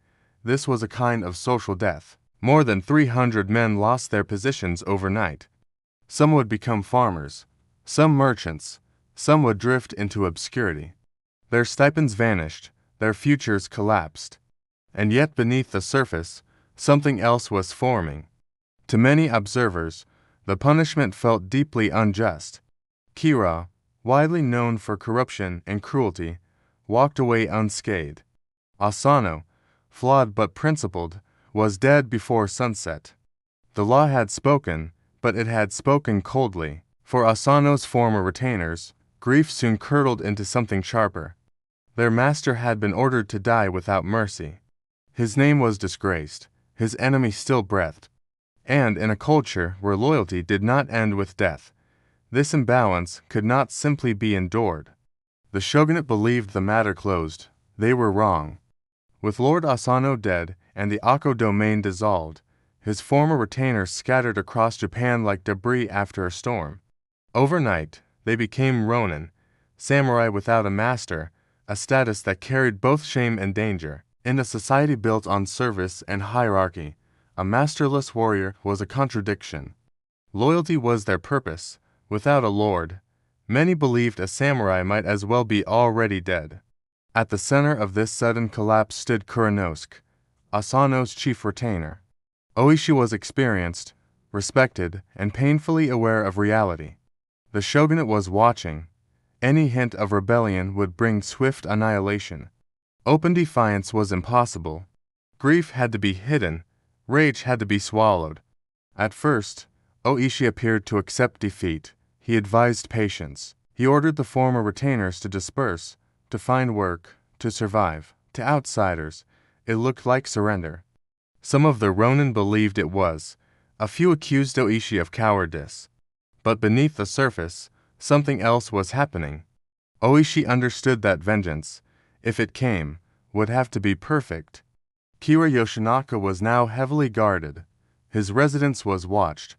This was a kind of social death. More than 300 men lost their positions overnight. Some would become farmers, some merchants, some would drift into obscurity. Their stipends vanished, their futures collapsed. And yet beneath the surface, something else was forming. To many observers, the punishment felt deeply unjust. Kira, widely known for corruption and cruelty, walked away unscathed. Asano, flawed but principled, was dead before sunset. The law had spoken, but it had spoken coldly. For Asano's former retainers, grief soon curdled into something sharper. Their master had been ordered to die without mercy. His name was disgraced, his enemy still breathed. And in a culture where loyalty did not end with death, this imbalance could not simply be endured. The shogunate believed the matter closed. They were wrong. With Lord Asano dead and the Akko domain dissolved, his former retainers scattered across Japan like debris after a storm. Overnight, they became ronin, samurai without a master, a status that carried both shame and danger. In a society built on service and hierarchy, a masterless warrior was a contradiction. Loyalty was their purpose. Without a lord, many believed a samurai might as well be already dead. At the center of this sudden collapse stood Kuranosuke, Asano's chief retainer. Oishi was experienced, respected, and painfully aware of reality. The shogunate was watching. Any hint of rebellion would bring swift annihilation. Open defiance was impossible. Grief had to be hidden, rage had to be swallowed. At first, Oishi appeared to accept defeat. He advised patience. He ordered the former retainers to disperse, to find work, to survive. To outsiders, it looked like surrender. Some of the Ronin believed it was. A few accused Oishi of cowardice. But beneath the surface, something else was happening. Oishi understood that vengeance, if it came, would have to be perfect. Kira Yoshinaka was now heavily guarded. His residence was watched.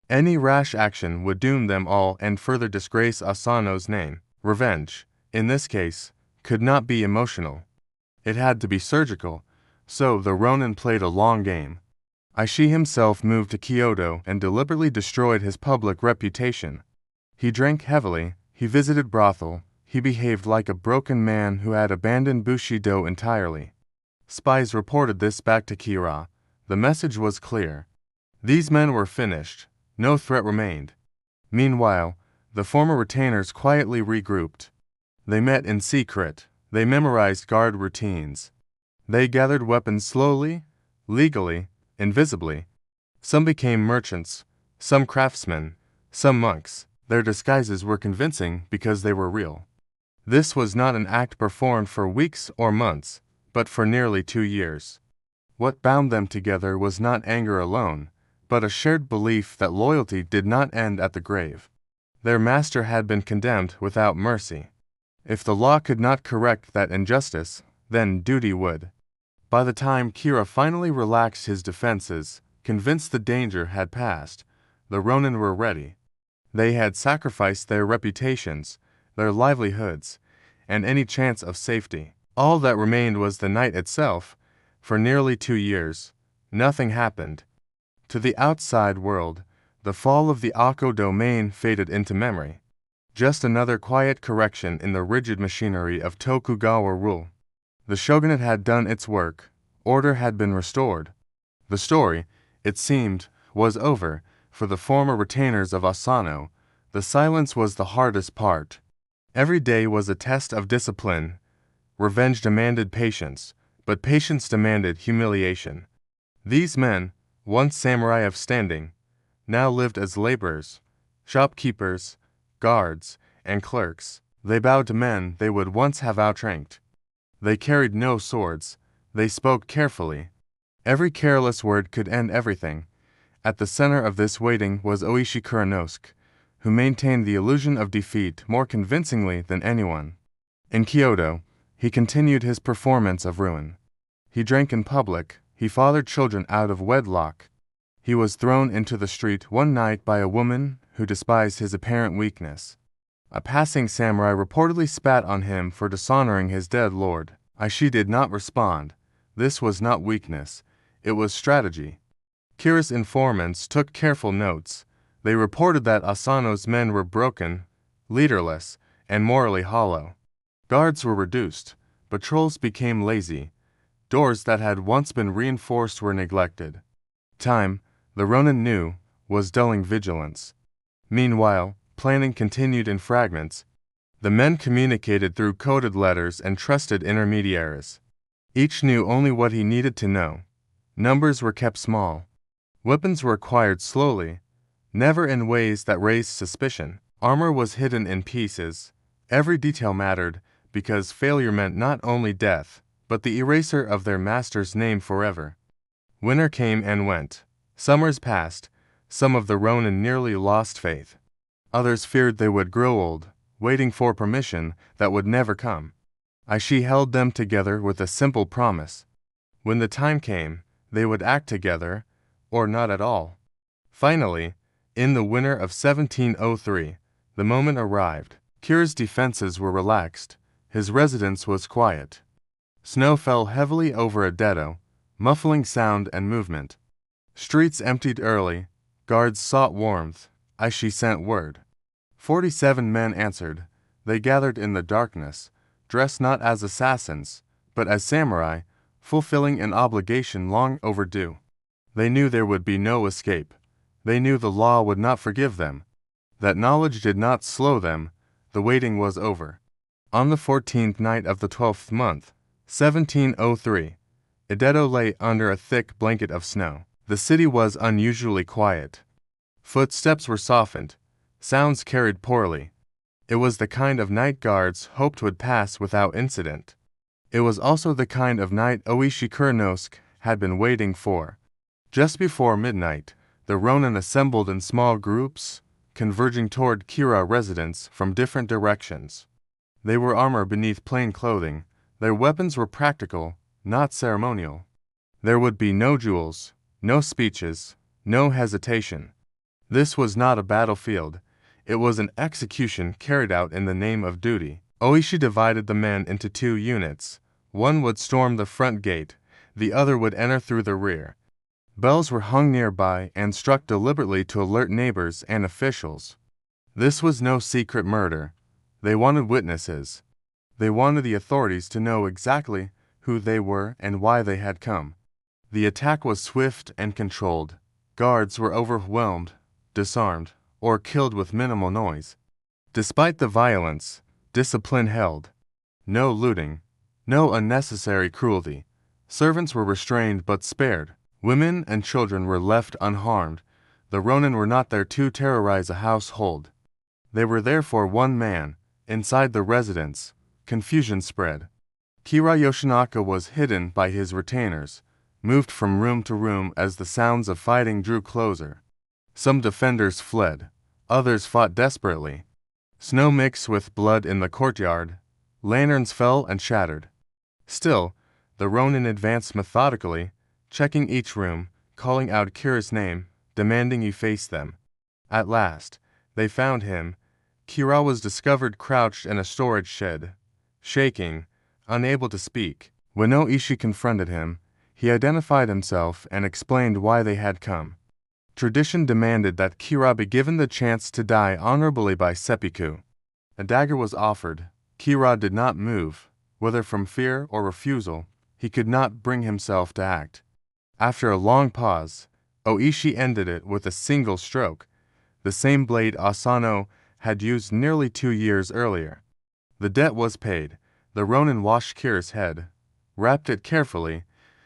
Any rash action would doom them all and further disgrace Asano's name. Revenge, in this case, could not be emotional. It had to be surgical, so the Ronin played a long game. Aishi himself moved to Kyoto and deliberately destroyed his public reputation. He drank heavily, he visited brothel, he behaved like a broken man who had abandoned Bushido entirely. Spies reported this back to Kira. The message was clear. These men were finished. No threat remained. Meanwhile, the former retainers quietly regrouped. They met in secret. They memorized guard routines. They gathered weapons slowly, legally, invisibly. Some became merchants, some craftsmen, some monks. Their disguises were convincing because they were real. This was not an act performed for weeks or months, but for nearly 2 years. What bound them together was not anger alone, but a shared belief that loyalty did not end at the grave. Their master had been condemned without mercy. If the law could not correct that injustice, then duty would. By the time Kira finally relaxed his defenses, convinced the danger had passed, the Ronin were ready. They had sacrificed their reputations, their livelihoods, and any chance of safety. All that remained was the night itself. For nearly 2 years, nothing happened. To the outside world, the fall of the Akko domain faded into memory. Just another quiet correction in the rigid machinery of Tokugawa rule. The shogunate had done its work. Order had been restored. The story, it seemed, was over. For the former retainers of Asano, the silence was the hardest part. Every day was a test of discipline. Revenge demanded patience, but patience demanded humiliation. These men, once samurai of standing, now lived as laborers, shopkeepers, guards, and clerks. They bowed to men they would once have outranked. They carried no swords. They spoke carefully. Every careless word could end everything. At the center of this waiting was Oishi Kuranosuke, who maintained the illusion of defeat more convincingly than anyone. In Kyoto, he continued his performance of ruin. He drank in public, he fathered children out of wedlock. He was thrown into the street one night by a woman who despised his apparent weakness. A passing samurai reportedly spat on him for dishonoring his dead lord. Aishi did not respond. This was not weakness, it was strategy. Kira's informants took careful notes. They reported that Asano's men were broken, leaderless, and morally hollow. Guards were reduced, patrols became lazy. Doors that had once been reinforced were neglected. Time, the Ronin knew, was dulling vigilance. Meanwhile, planning continued in fragments. The men communicated through coded letters and trusted intermediaries. Each knew only what he needed to know. Numbers were kept small. Weapons were acquired slowly, never in ways that raised suspicion. Armor was hidden in pieces. Every detail mattered, because failure meant not only death, but the eraser of their master's name forever. Winter came and went. Summers passed. Some of the Ronin nearly lost faith. Others feared they would grow old, waiting for permission that would never come. Aishi held them together with a simple promise. When the time came, they would act together, or not at all. Finally, in the winter of 1703, the moment arrived. Kira's defenses were relaxed. His residence was quiet. Snow fell heavily over a detto, muffling sound and movement. Streets emptied early. Guards sought warmth. Aishi sent word. 47 men answered. They gathered in the darkness, dressed not as assassins, but as samurai, fulfilling an obligation long overdue. They knew there would be no escape. They knew the law would not forgive them. That knowledge did not slow them. The waiting was over. On the 14th night of the 12th month, 1703, Ideto lay under a thick blanket of snow. The city was unusually quiet. Footsteps were softened, sounds carried poorly. It was the kind of night guards hoped would pass without incident. It was also the kind of night Oishi Kurnosuke had been waiting for. Just before midnight, the Ronin assembled in small groups, converging toward Kira residence from different directions. They were armored beneath plain clothing. Their weapons were practical, not ceremonial. There would be no jewels, no speeches, no hesitation. This was not a battlefield. It was an execution carried out in the name of duty. Oishi divided the men into 2 units. One would storm the front gate, the other would enter through the rear. Bells were hung nearby and struck deliberately to alert neighbors and officials. This was no secret murder. They wanted witnesses. They wanted the authorities to know exactly who they were and why they had come. The attack was swift and controlled. Guards were overwhelmed, disarmed, or killed with minimal noise. Despite the violence, discipline held. No looting, no unnecessary cruelty. Servants were restrained but spared. Women and children were left unharmed. The Ronin were not there to terrorize a household. They were there for one man. Inside the residence, confusion spread. Kira Yoshinaka was hidden by his retainers, moved from room to room as the sounds of fighting drew closer. Some defenders fled, others fought desperately. Snow mixed with blood in the courtyard. Lanterns fell and shattered. Still, the Ronin advanced methodically, checking each room, calling out Kira's name, demanding you face them. At last, they found him. Kira was discovered crouched in a storage shed, shaking, unable to speak. When Oishi confronted him, he identified himself and explained why they had come. Tradition demanded that Kira be given the chance to die honorably by seppuku. A dagger was offered. Kira did not move. Whether from fear or refusal, he could not bring himself to act. After a long pause, Oishi ended it with a single stroke, the same blade Asano had used nearly 2 years earlier. The debt was paid. The Ronin washed Kira's head, wrapped it carefully,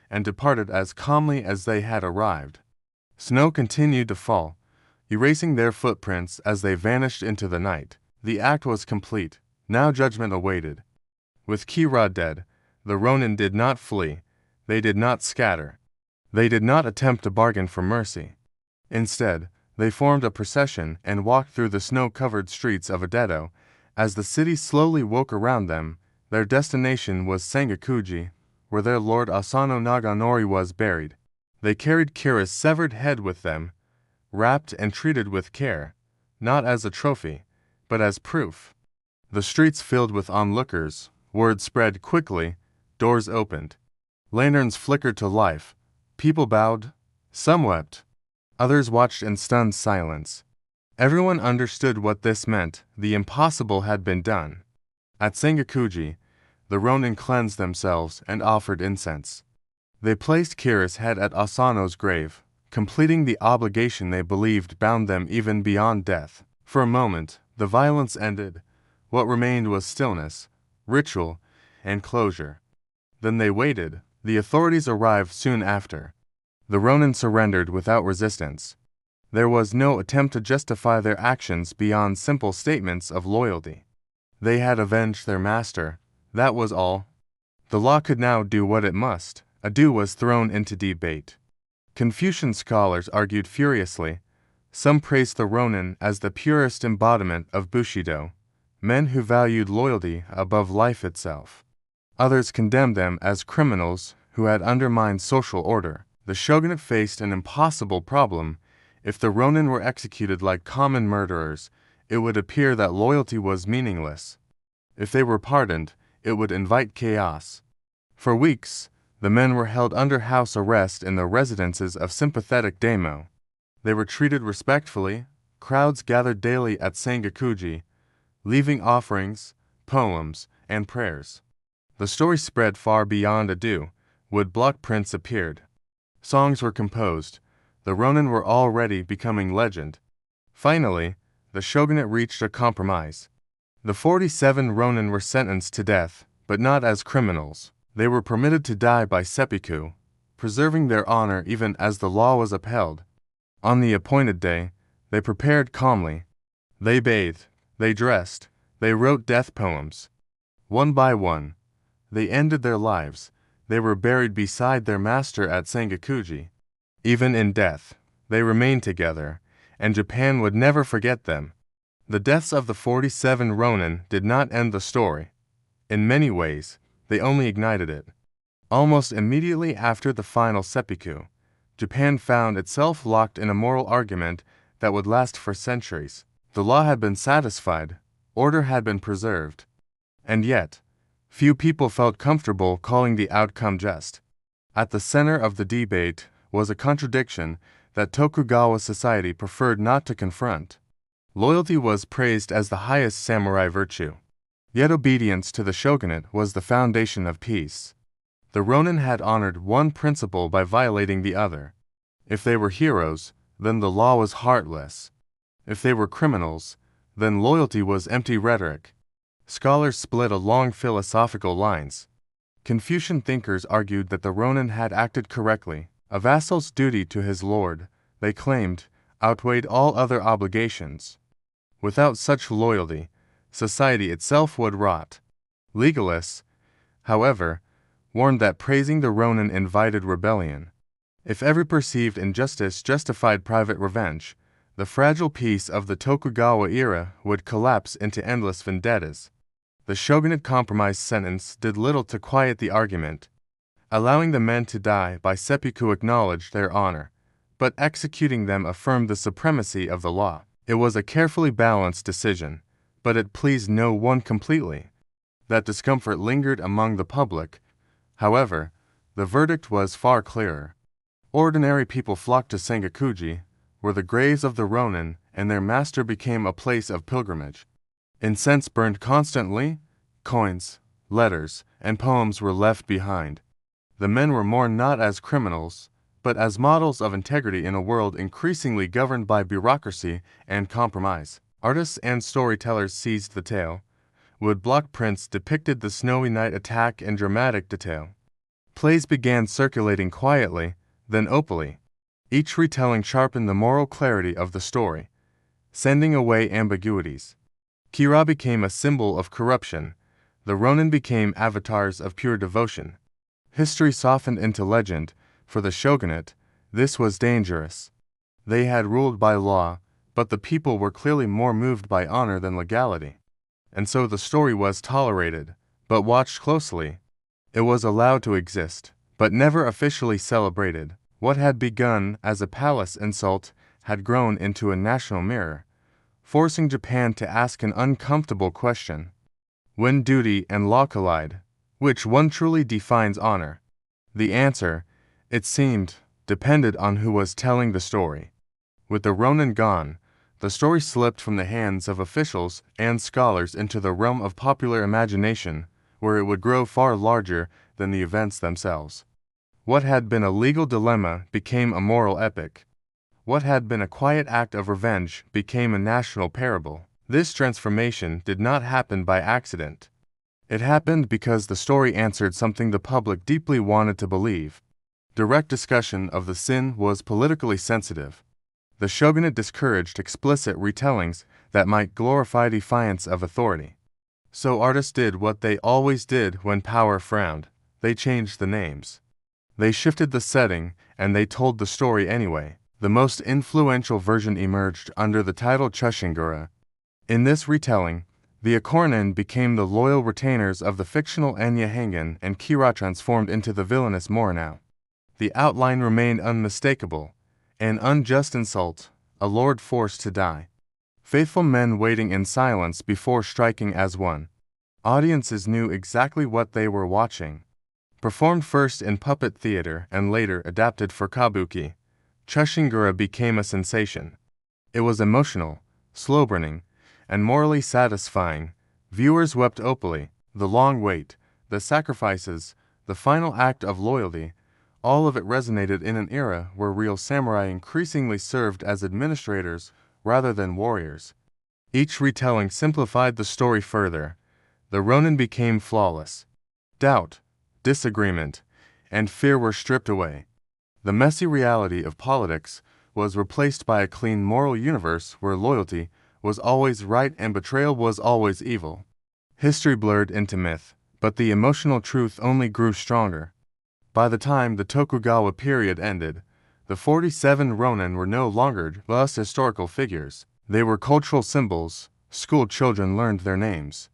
and departed as calmly as they had arrived. Snow continued to fall, erasing their footprints as they vanished into the night. The act was complete. Now judgment awaited. With Kira dead, the Ronin did not flee. They did not scatter. They did not attempt to bargain for mercy. Instead, they formed a procession and walked through the snow-covered streets of Ideto. As the city slowly woke around them, their destination was Sengakuji, where their lord Asano Naganori was buried. They carried Kira's severed head with them, wrapped and treated with care, not as a trophy, but as proof. The streets filled with onlookers, word spread quickly, doors opened. Lanterns flickered to life. People bowed. Some wept. Others watched in stunned silence. Everyone understood what this meant. The impossible had been done. At Sengakuji, the Ronin cleansed themselves and offered incense. They placed Kira's head at Asano's grave, completing the obligation they believed bound them even beyond death. For a moment, the violence ended. What remained was stillness, ritual, and closure. Then they waited. The authorities arrived soon after. The Ronin surrendered without resistance. There was no attempt to justify their actions beyond simple statements of loyalty. They had avenged their master. That was all. The law could now do what it must. Ado was thrown into debate. Confucian scholars argued furiously. Some praised the Ronin as the purest embodiment of Bushido, men who valued loyalty above life itself. Others condemned them as criminals who had undermined social order. The shogunate faced an impossible problem. If the Ronin were executed like common murderers, it would appear that loyalty was meaningless. If they were pardoned, it would invite chaos. For weeks, the men were held under house arrest in the residences of sympathetic daimyo. They were treated respectfully. Crowds gathered daily at Sengakuji, leaving offerings, poems, and prayers. The story spread far beyond Ado. Wood block prints appeared. Songs were composed. The Ronin were already becoming legend. Finally, the shogunate reached a compromise. The 47 ronin were sentenced to death, but not as criminals. They were permitted to die by seppuku, preserving their honor even as the law was upheld. On the appointed day, they prepared calmly. They bathed, they dressed, they wrote death poems. One by one, they ended their lives. They were buried beside their master at Sengakuji. Even in death, they remained together, and Japan would never forget them. The deaths of the 47 ronin did not end the story. In many ways, they only ignited it. Almost immediately after the final seppuku, Japan found itself locked in a moral argument that would last for centuries. The law had been satisfied, order had been preserved. And yet, few people felt comfortable calling the outcome just. At the center of the debate was a contradiction that Tokugawa society preferred not to confront. Loyalty was praised as the highest samurai virtue. Yet obedience to the shogunate was the foundation of peace. The ronin had honored one principle by violating the other. If they were heroes, then the law was heartless. If they were criminals, then loyalty was empty rhetoric. Scholars split along philosophical lines. Confucian thinkers argued that the ronin had acted correctly. A vassal's duty to his lord, they claimed, outweighed all other obligations. Without such loyalty, society itself would rot. Legalists, however, warned that praising the ronin invited rebellion. If every perceived injustice justified private revenge, the fragile peace of the Tokugawa era would collapse into endless vendettas. The shogunate compromise sentence did little to quiet the argument. Allowing the men to die by seppuku acknowledged their honor, but executing them affirmed the supremacy of the law. It was a carefully balanced decision, but it pleased no one completely. That discomfort lingered among the public. However, the verdict was far clearer. Ordinary people flocked to Sengakuji, where the graves of the ronin and their master became a place of pilgrimage. Incense burned constantly, coins, letters, and poems were left behind. The men were mourned not as criminals, but as models of integrity in a world increasingly governed by bureaucracy and compromise. Artists and storytellers seized the tale. Woodblock prints depicted the snowy night attack in dramatic detail. Plays began circulating quietly, then openly. Each retelling sharpened the moral clarity of the story, sending away ambiguities. Kira became a symbol of corruption. The ronin became avatars of pure devotion. History softened into legend. For the shogunate, this was dangerous. They had ruled by law, but the people were clearly more moved by honor than legality. And so the story was tolerated, but watched closely. It was allowed to exist, but never officially celebrated. What had begun as a palace insult had grown into a national mirror, forcing Japan to ask an uncomfortable question. When duty and law collide, which one truly defines honor? The answer, it seemed, depended on who was telling the story. With the ronin gone, the story slipped from the hands of officials and scholars into the realm of popular imagination, where it would grow far larger than the events themselves. What had been a legal dilemma became a moral epic. What had been a quiet act of revenge became a national parable. This transformation did not happen by accident. It happened because the story answered something the public deeply wanted to believe. Direct discussion of the sin was politically sensitive. The shogunate discouraged explicit retellings that might glorify defiance of authority. So artists did what they always did when power frowned. They changed the names. They shifted the setting, and they told the story anyway. The most influential version emerged under the title Chushingura. In this retelling, the Akornen became the loyal retainers of the fictional Enya Hengen, and Kira transformed into the villainous Morinau. The outline remained unmistakable: an unjust insult, a lord forced to die. Faithful men waiting in silence before striking as one. Audiences knew exactly what they were watching. Performed first in puppet theater and later adapted for kabuki, Chushingura became a sensation. It was emotional, slow-burning, and morally satisfying. Viewers wept openly. The long wait, the sacrifices, the final act of loyalty, all of it resonated in an era where real samurai increasingly served as administrators rather than warriors. Each retelling simplified the story further. The Ronin became flawless. Doubt, disagreement, and fear were stripped away. The messy reality of politics was replaced by a clean moral universe where loyalty was always right and betrayal was always evil. History blurred into myth, but the emotional truth only grew stronger. By the time the Tokugawa period ended, the 47 Ronin were no longer just historical figures. They were cultural symbols. School children learned their names.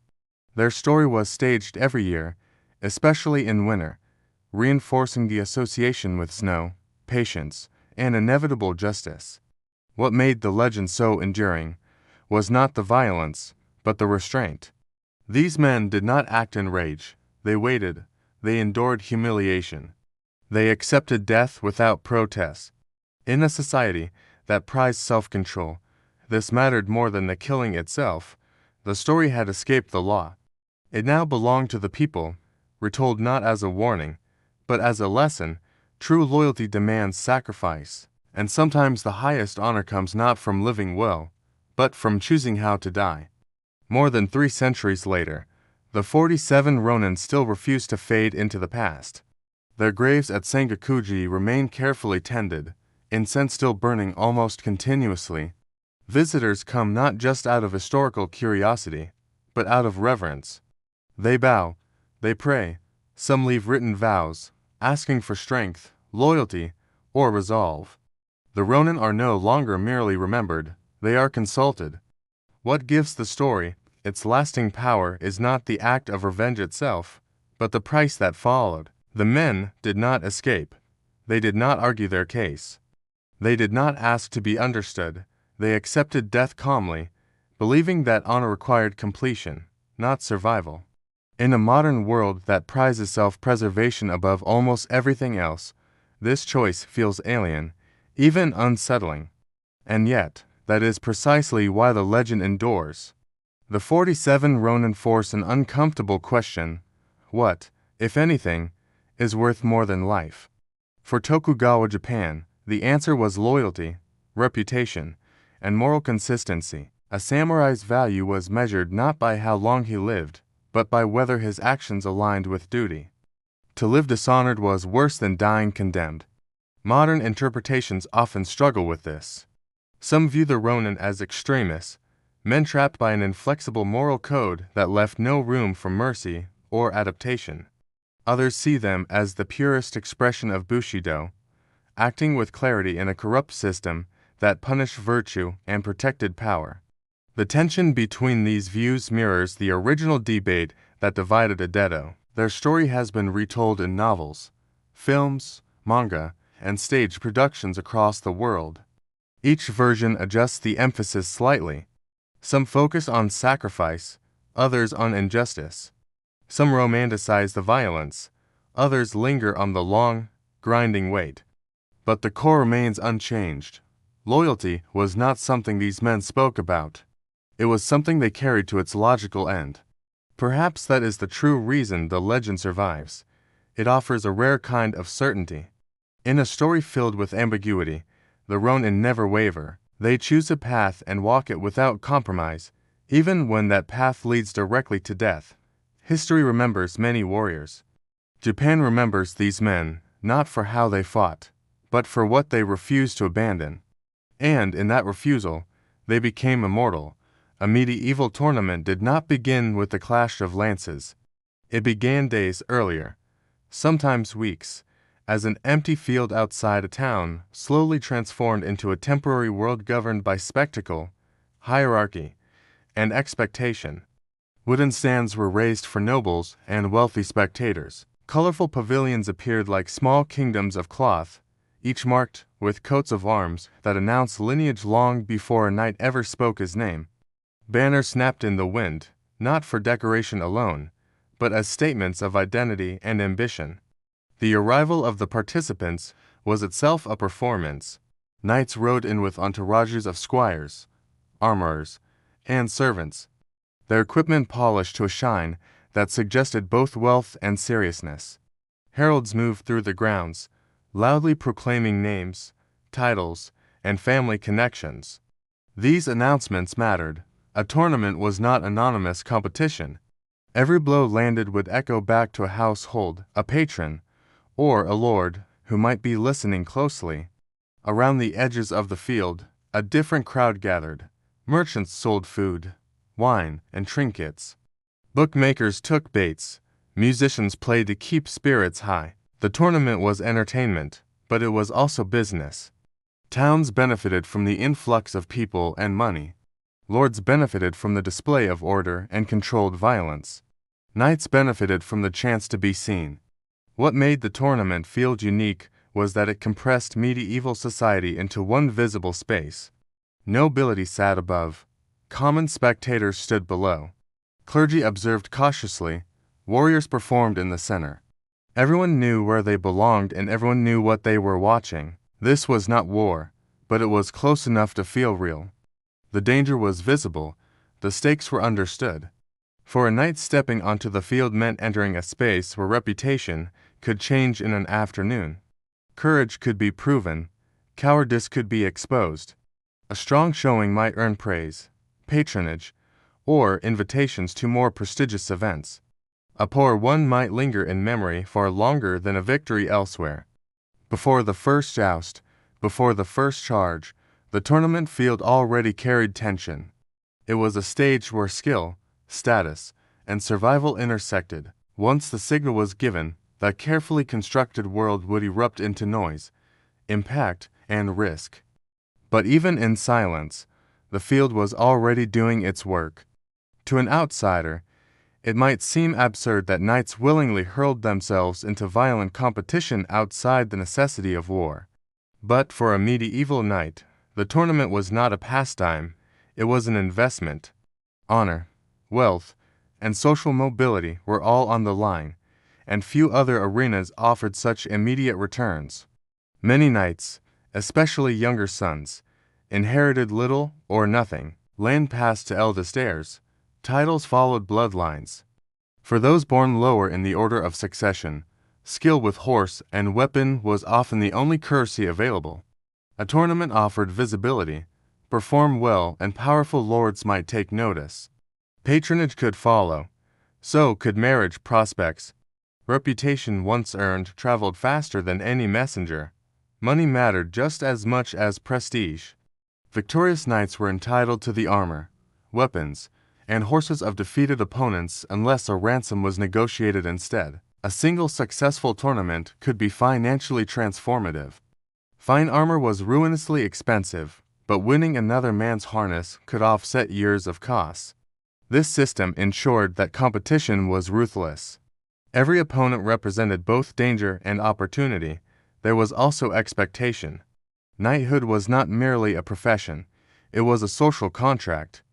Their story was staged every year, especially in winter, reinforcing the association with snow, patience, and inevitable justice. What made the legend so enduring was not the violence, but the restraint. These men did not act in rage. They waited. They endured humiliation. They accepted death without protest. In a society that prized self-control, this mattered more than the killing itself. The story had escaped the law. It now belonged to the people, retold not as a warning, but as a lesson. True loyalty demands sacrifice, and sometimes the highest honor comes not from living well, but from choosing how to die. More than 3 centuries later, the 47 Ronin still refuse to fade into the past. Their graves at Sengakuji remain carefully tended, incense still burning almost continuously. Visitors come not just out of historical curiosity, but out of reverence. They bow, they pray, some leave written vows, asking for strength, loyalty, or resolve. The Ronin are no longer merely remembered, they are consulted. What gives the story its lasting power is not the act of revenge itself, but the price that followed. The men did not escape. They did not argue their case. They did not ask to be understood. They accepted death calmly, believing that honor required completion, not survival. In a modern world that prizes self-preservation above almost everything else, this choice feels alien, even unsettling. And yet, that is precisely why the legend endures. The 47 Ronin force an uncomfortable question: what, if anything, is worth more than life? For Tokugawa Japan, the answer was loyalty, reputation, and moral consistency. A samurai's value was measured not by how long he lived, but by whether his actions aligned with duty. To live dishonored was worse than dying condemned. Modern interpretations often struggle with this. Some view the Ronin as extremists, men trapped by an inflexible moral code that left no room for mercy or adaptation. Others see them as the purest expression of Bushido, acting with clarity in a corrupt system that punished virtue and protected power. The tension between these views mirrors the original debate that divided Edo. Their story has been retold in novels, films, manga, and stage productions across the world. Each version adjusts the emphasis slightly. Some focus on sacrifice, others on injustice. Some romanticize the violence, others linger on the long, grinding wait. But the core remains unchanged. Loyalty was not something these men spoke about. It was something they carried to its logical end. Perhaps that is the true reason the legend survives. It offers a rare kind of certainty. In a story filled with ambiguity, the Ronin never waver. They choose a path and walk it without compromise, even when that path leads directly to death. History remembers many warriors. Japan remembers these men, not for how they fought, but for what they refused to abandon. And in that refusal, they became immortal. A medieval tournament did not begin with the clash of lances. It began days earlier, sometimes weeks, as an empty field outside a town slowly transformed into a temporary world governed by spectacle, hierarchy, and expectation. Wooden stands were raised for nobles and wealthy spectators. Colorful pavilions appeared like small kingdoms of cloth, each marked with coats of arms that announced lineage long before a knight ever spoke his name. Banners snapped in the wind, not for decoration alone, but as statements of identity and ambition. The arrival of the participants was itself a performance. Knights rode in with entourages of squires, armorers, and servants, their equipment polished to a shine that suggested both wealth and seriousness. Heralds moved through the grounds, loudly proclaiming names, titles, and family connections. These announcements mattered. A tournament was not anonymous competition. Every blow landed would echo back to a household, a patron, or a lord who might be listening closely. Around the edges of the field, a different crowd gathered. Merchants sold food, wine, and trinkets. Bookmakers took baits. Musicians played to keep spirits high. The tournament was entertainment, but it was also business. Towns benefited from the influx of people and money. Lords benefited from the display of order and controlled violence. Knights benefited from the chance to be seen. What made the tournament field unique was that it compressed medieval society into one visible space. Nobility sat above. Common spectators stood below. Clergy observed cautiously. Warriors performed in the center. Everyone knew where they belonged and everyone knew what they were watching. This was not war, but it was close enough to feel real. The danger was visible. The stakes were understood. For a knight, stepping onto the field meant entering a space where reputation could change in an afternoon. Courage could be proven. Cowardice could be exposed. A strong showing might earn praise, patronage, or invitations to more prestigious events. A poor one might linger in memory far longer than a victory elsewhere. Before the first joust, before the first charge, the tournament field already carried tension. It was a stage where skill, status, and survival intersected. Once the signal was given, that carefully constructed world would erupt into noise, impact, and risk. But even in silence, the field was already doing its work. To an outsider, it might seem absurd that knights willingly hurled themselves into violent competition outside the necessity of war. But for a medieval knight, the tournament was not a pastime, it was an investment. Honor, wealth, and social mobility were all on the line, and few other arenas offered such immediate returns. Many knights, especially younger sons, inherited little or nothing. Land passed to eldest heirs. Titles followed bloodlines. For those born lower in the order of succession, skill with horse and weapon was often the only currency available. A tournament offered visibility. Perform well and powerful lords might take notice. Patronage could follow. So could marriage prospects. Reputation once earned traveled faster than any messenger. Money mattered just as much as prestige. Victorious knights were entitled to the armor, weapons, and horses of defeated opponents unless a ransom was negotiated instead. A single successful tournament could be financially transformative. Fine armor was ruinously expensive, but winning another man's harness could offset years of costs. This system ensured that competition was ruthless. Every opponent represented both danger and opportunity. There was also expectation. Knighthood was not merely a profession, it was a social contract.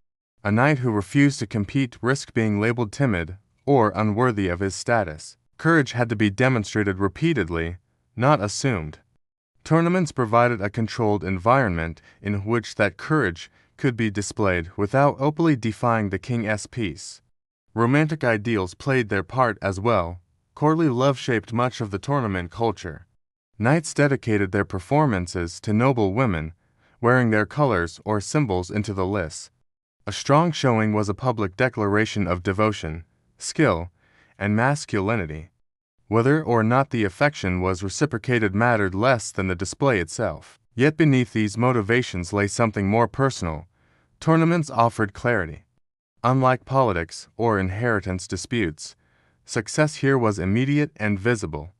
A knight who refused to compete risked being labeled timid or unworthy of his status. Courage had to be demonstrated repeatedly, not assumed. Tournaments provided a controlled environment in which that courage could be displayed without openly defying the king's peace. Romantic ideals played their part as well. Courtly love shaped much of the tournament culture. Knights dedicated their performances to noble women, wearing their colors or symbols into the lists. A strong showing was a public declaration of devotion, skill, and masculinity. Whether or not the affection was reciprocated mattered less than the display itself. Yet beneath these motivations lay something more personal. Tournaments offered clarity. Unlike politics or inheritance disputes, success here was immediate and visible.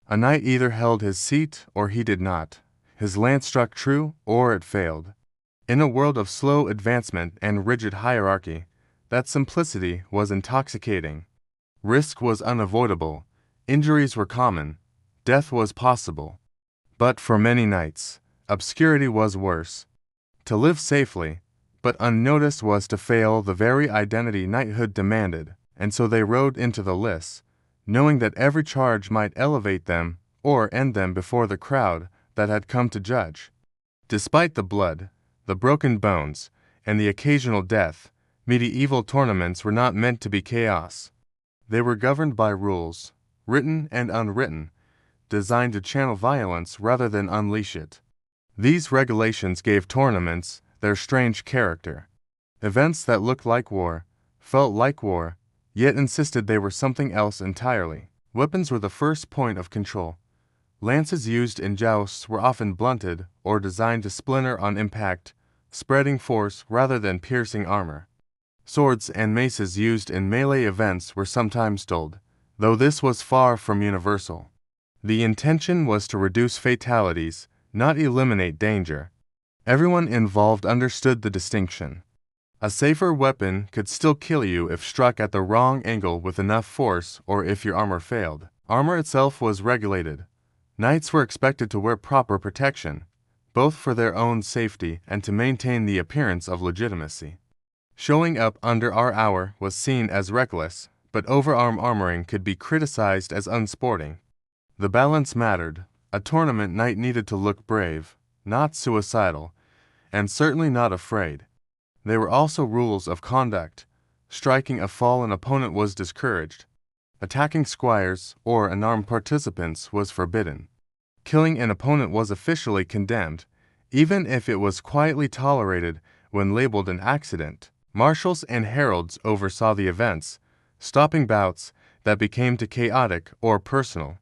A knight either held his seat or he did not. His lance struck true or it failed. In a world of slow advancement and rigid hierarchy, that simplicity was intoxicating. Risk was unavoidable. Injuries were common. Death was possible. But for many knights, obscurity was worse. To live safely, but unnoticed, was to fail the very identity knighthood demanded, and so they rode into the lists, knowing that every charge might elevate them or end them before the crowd that had come to judge. Despite the blood, the broken bones, and the occasional death, medieval tournaments were not meant to be chaos. They were governed by rules, written and unwritten, designed to channel violence rather than unleash it. These regulations gave tournaments their strange character. Events that looked like war, felt like war, yet insisted they were something else entirely. Weapons were the first point of control. Lances used in jousts were often blunted or designed to splinter on impact, spreading force rather than piercing armor. Swords and maces used in melee events were sometimes dulled, though this was far from universal. The intention was to reduce fatalities, not eliminate danger. Everyone involved understood the distinction. A safer weapon could still kill you if struck at the wrong angle with enough force or if your armor failed. Armor itself was regulated. Knights were expected to wear proper protection, both for their own safety and to maintain the appearance of legitimacy. Showing up under our hour was seen as reckless, but overarm armoring could be criticized as unsporting. The balance mattered. A tournament knight needed to look brave, not suicidal, and certainly not afraid. There were also rules of conduct. Striking a fallen opponent was discouraged. Attacking squires or unarmed participants was forbidden. Killing an opponent was officially condemned, even if it was quietly tolerated when labeled an accident. Marshals and heralds oversaw the events, stopping bouts that became too chaotic or personal.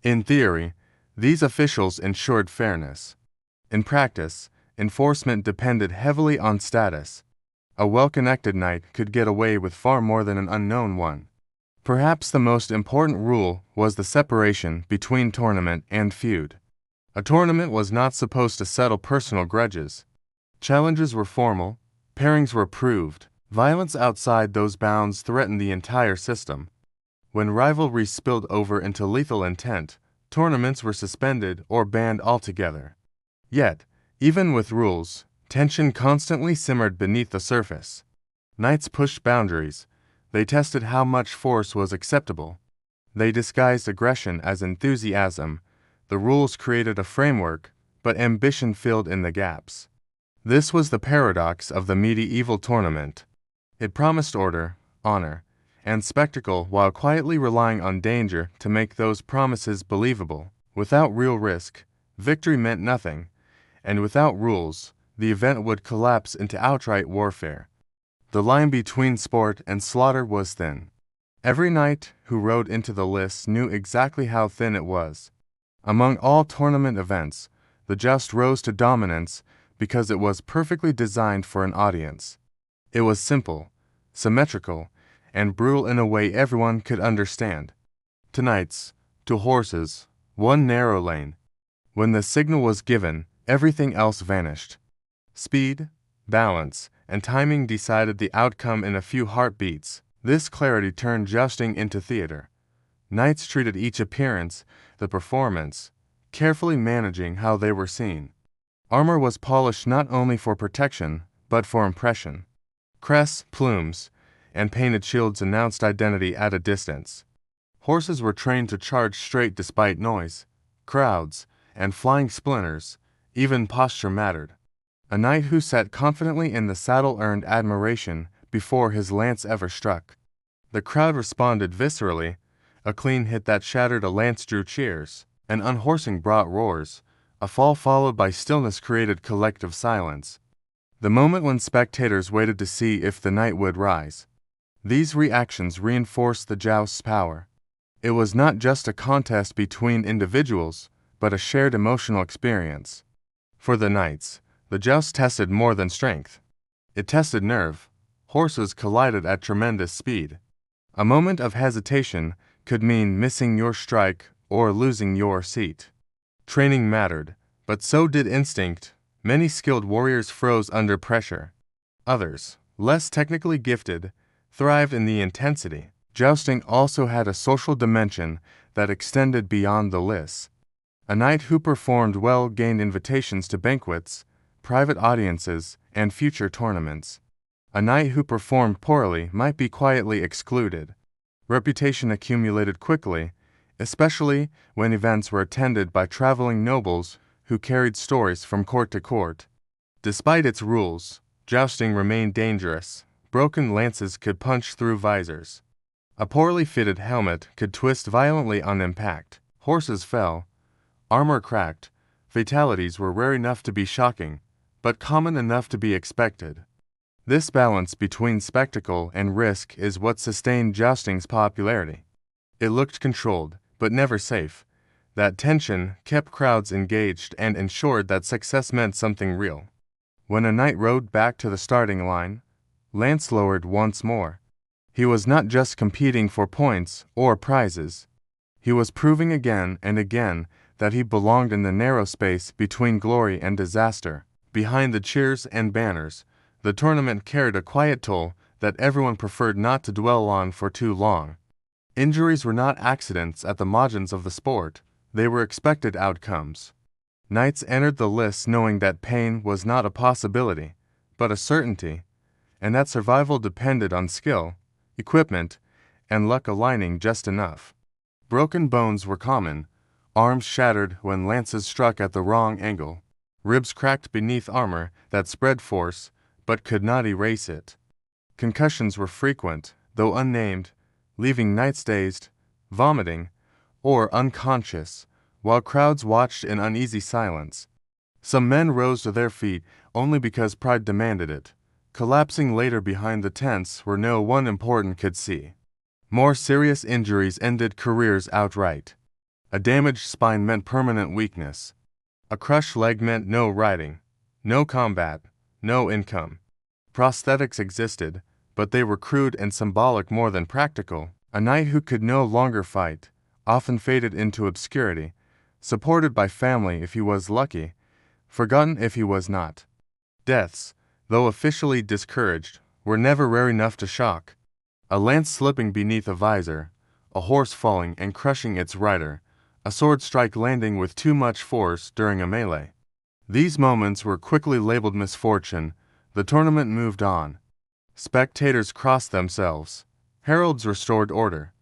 In theory, these officials ensured fairness. In practice, enforcement depended heavily on status. A well-connected knight could get away with far more than an unknown one. Perhaps the most important rule was the separation between tournament and feud. A tournament was not supposed to settle personal grudges. Challenges were formal, pairings were approved. Violence outside those bounds threatened the entire system. When rivalry spilled over into lethal intent, tournaments were suspended or banned altogether. Yet, even with rules, tension constantly simmered beneath the surface. Knights pushed boundaries. They tested how much force was acceptable. They disguised aggression as enthusiasm. The rules created a framework, but ambition filled in the gaps. This was the paradox of the medieval tournament. It promised order, honor, and spectacle while quietly relying on danger to make those promises believable. Without real risk, victory meant nothing, and without rules, the event would collapse into outright warfare. The line between sport and slaughter was thin. Every knight who rode into the lists knew exactly how thin it was. Among all tournament events, the joust rose to dominance because it was perfectly designed for an audience. It was simple, symmetrical, and brutal in a way everyone could understand. To knights, to horses, one narrow lane. When the signal was given, everything else vanished. Speed, balance, and timing decided the outcome in a few heartbeats. This clarity turned jousting into theater. Knights treated each appearance, the performance, carefully managing how they were seen. Armor was polished not only for protection, but for impression. Crests, plumes, and painted shields announced identity at a distance. Horses were trained to charge straight despite noise, crowds, and flying splinters. Even posture mattered. A knight who sat confidently in the saddle earned admiration before his lance ever struck. The crowd responded viscerally. A clean hit that shattered a lance drew cheers. An unhorsing brought roars. A fall followed by stillness created collective silence. The moment when spectators waited to see if the knight would rise. These reactions reinforced the joust's power. It was not just a contest between individuals, but a shared emotional experience. For the knights, the joust tested more than strength. It tested nerve. Horses collided at tremendous speed. A moment of hesitation could mean missing your strike or losing your seat. Training mattered, but so did instinct. Many skilled warriors froze under pressure. Others, less technically gifted, thrived in the intensity. Jousting also had a social dimension that extended beyond the lists. A knight who performed well gained invitations to banquets, private audiences, and future tournaments. A knight who performed poorly might be quietly excluded. Reputation accumulated quickly, especially when events were attended by traveling nobles who carried stories from court to court. Despite its rules, jousting remained dangerous. Broken lances could punch through visors. A poorly fitted helmet could twist violently on impact. Horses fell. Armor cracked. Fatalities were rare enough to be shocking, but common enough to be expected. This balance between spectacle and risk is what sustained jousting's popularity. It looked controlled, but never safe. That tension kept crowds engaged and ensured that success meant something real. When a knight rode back to the starting line, lance lowered once more. He was not just competing for points or prizes. He was proving again and again that he belonged in the narrow space between glory and disaster. Behind the cheers and banners, the tournament carried a quiet toll that everyone preferred not to dwell on for too long. Injuries were not accidents at the margins of the sport, they were expected outcomes. Knights entered the lists knowing that pain was not a possibility, but a certainty, and that survival depended on skill, equipment, and luck aligning just enough. Broken bones were common, arms shattered when lances struck at the wrong angle, ribs cracked beneath armor that spread force but could not erase it. Concussions were frequent, though unnamed, leaving knights dazed, vomiting, or unconscious, while crowds watched in uneasy silence. Some men rose to their feet only because pride demanded it, collapsing later behind the tents where no one important could see. More serious injuries ended careers outright. A damaged spine meant permanent weakness. A crushed leg meant no riding, no combat, no income. Prosthetics existed, but they were crude and symbolic more than practical. A knight who could no longer fight often faded into obscurity, supported by family if he was lucky, forgotten if he was not. Deaths, though officially discouraged, were never rare enough to shock. A lance slipping beneath a visor, a horse falling and crushing its rider, a sword strike landing with too much force during a melee. These moments were quickly labeled misfortune. The tournament moved on. Spectators crossed themselves. Heralds restored order.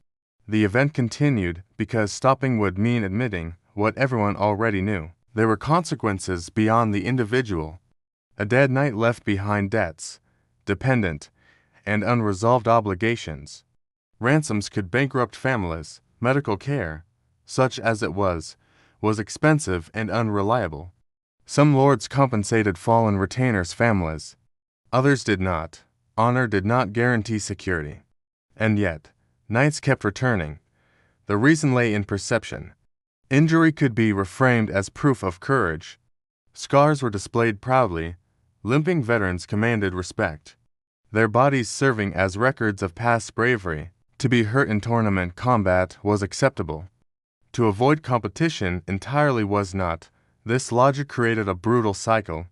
The event continued because stopping would mean admitting what everyone already knew. There were consequences beyond the individual. A dead knight left behind debts, dependent, and unresolved obligations. Ransoms could bankrupt families. Medical care, such as it was expensive and unreliable. Some lords compensated fallen retainers' families. Others did not. Honor did not guarantee security. And yet, knights kept returning. The reason lay in perception. Injury could be reframed as proof of courage. Scars were displayed proudly. Limping veterans commanded respect, their bodies serving as records of past bravery. To be hurt in tournament combat was acceptable. To avoid competition entirely was not. This logic created a brutal cycle.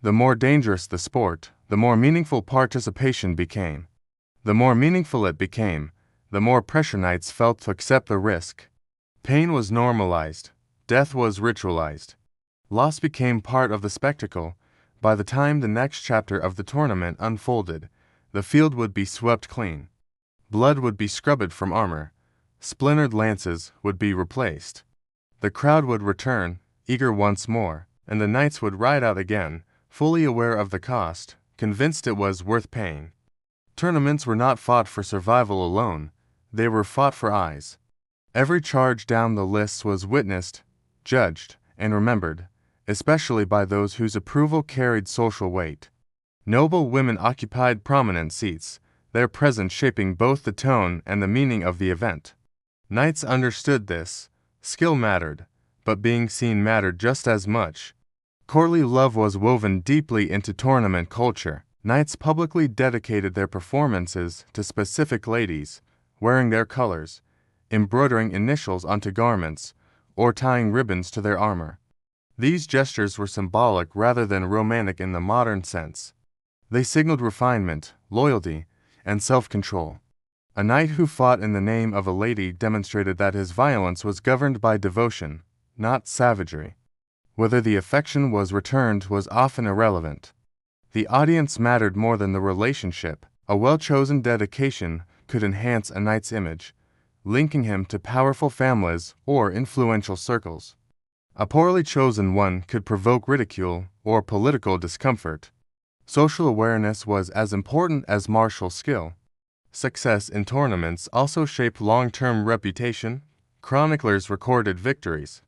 The more dangerous the sport, the more meaningful participation became. The more meaningful it became, the more pressure knights felt to accept the risk. Pain was normalized. Death was ritualized. Loss became part of the spectacle. By the time the next chapter of the tournament unfolded, the field would be swept clean. Blood would be scrubbed from armor. Splintered lances would be replaced. The crowd would return, eager once more, and the knights would ride out again, fully aware of the cost, convinced it was worth paying. Tournaments were not fought for survival alone, they were fought for eyes. Every charge down the lists was witnessed, judged, and remembered, especially by those whose approval carried social weight. Noble women occupied prominent seats, their presence shaping both the tone and the meaning of the event. Knights understood this. Skill mattered, but being seen mattered just as much. Courtly love was woven deeply into tournament culture. Knights publicly dedicated their performances to specific ladies, wearing their colors, embroidering initials onto garments, or tying ribbons to their armor. These gestures were symbolic rather than romantic in the modern sense. They signaled refinement, loyalty, and self-control. A knight who fought in the name of a lady demonstrated that his violence was governed by devotion, not savagery. Whether the affection was returned was often irrelevant. The audience mattered more than the relationship. A well-chosen dedication could enhance a knight's image, linking him to powerful families or influential circles. A poorly chosen one could provoke ridicule or political discomfort. Social awareness was as important as martial skill. Success in tournaments also shaped long-term reputation. Chroniclers recorded victories.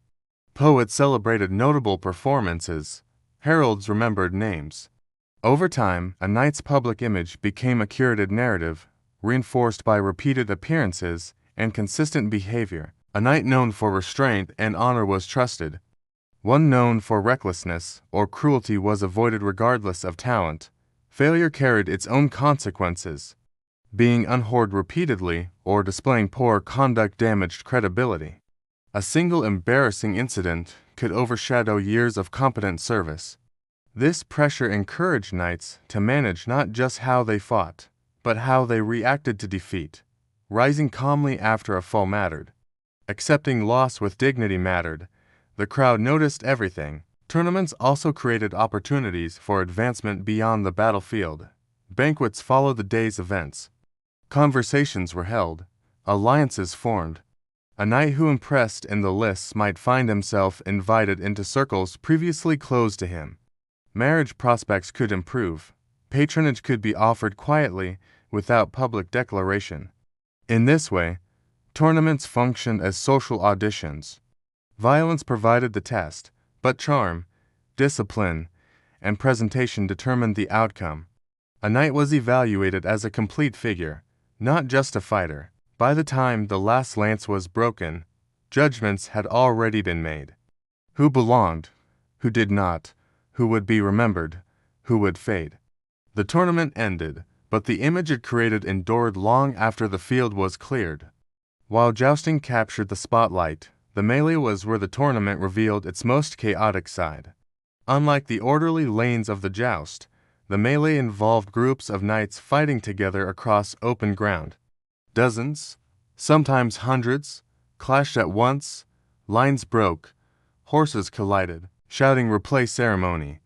Poets celebrated notable performances. Heralds remembered names. Over time, a knight's public image became a curated narrative, reinforced by repeated appearances and consistent behavior. A knight known for restraint and honor was trusted. One known for recklessness or cruelty was avoided regardless of talent. Failure carried its own consequences. Being unhorsed repeatedly or displaying poor conduct damaged credibility. A single embarrassing incident could overshadow years of competent service. This pressure encouraged knights to manage not just how they fought, but how they reacted to defeat. Rising calmly after a fall mattered. Accepting loss with dignity mattered. The crowd noticed everything. Tournaments also created opportunities for advancement beyond the battlefield. Banquets followed the day's events. Conversations were held. Alliances formed. A knight who impressed in the lists might find himself invited into circles previously closed to him. Marriage prospects could improve. Patronage could be offered quietly without public declaration. In this way, tournaments functioned as social auditions. Violence provided the test, but charm, discipline, and presentation determined the outcome. A knight was evaluated as a complete figure, not just a fighter. By the time the last lance was broken, judgments had already been made. Who belonged, who did not, who would be remembered, who would fade. The tournament ended, but the image it created endured long after the field was cleared. While jousting captured the spotlight, the melee was where the tournament revealed its most chaotic side. Unlike the orderly lanes of the joust, the melee involved groups of knights fighting together across open ground. Dozens, sometimes hundreds, clashed at once, lines broke, horses collided, shouting replay ceremony.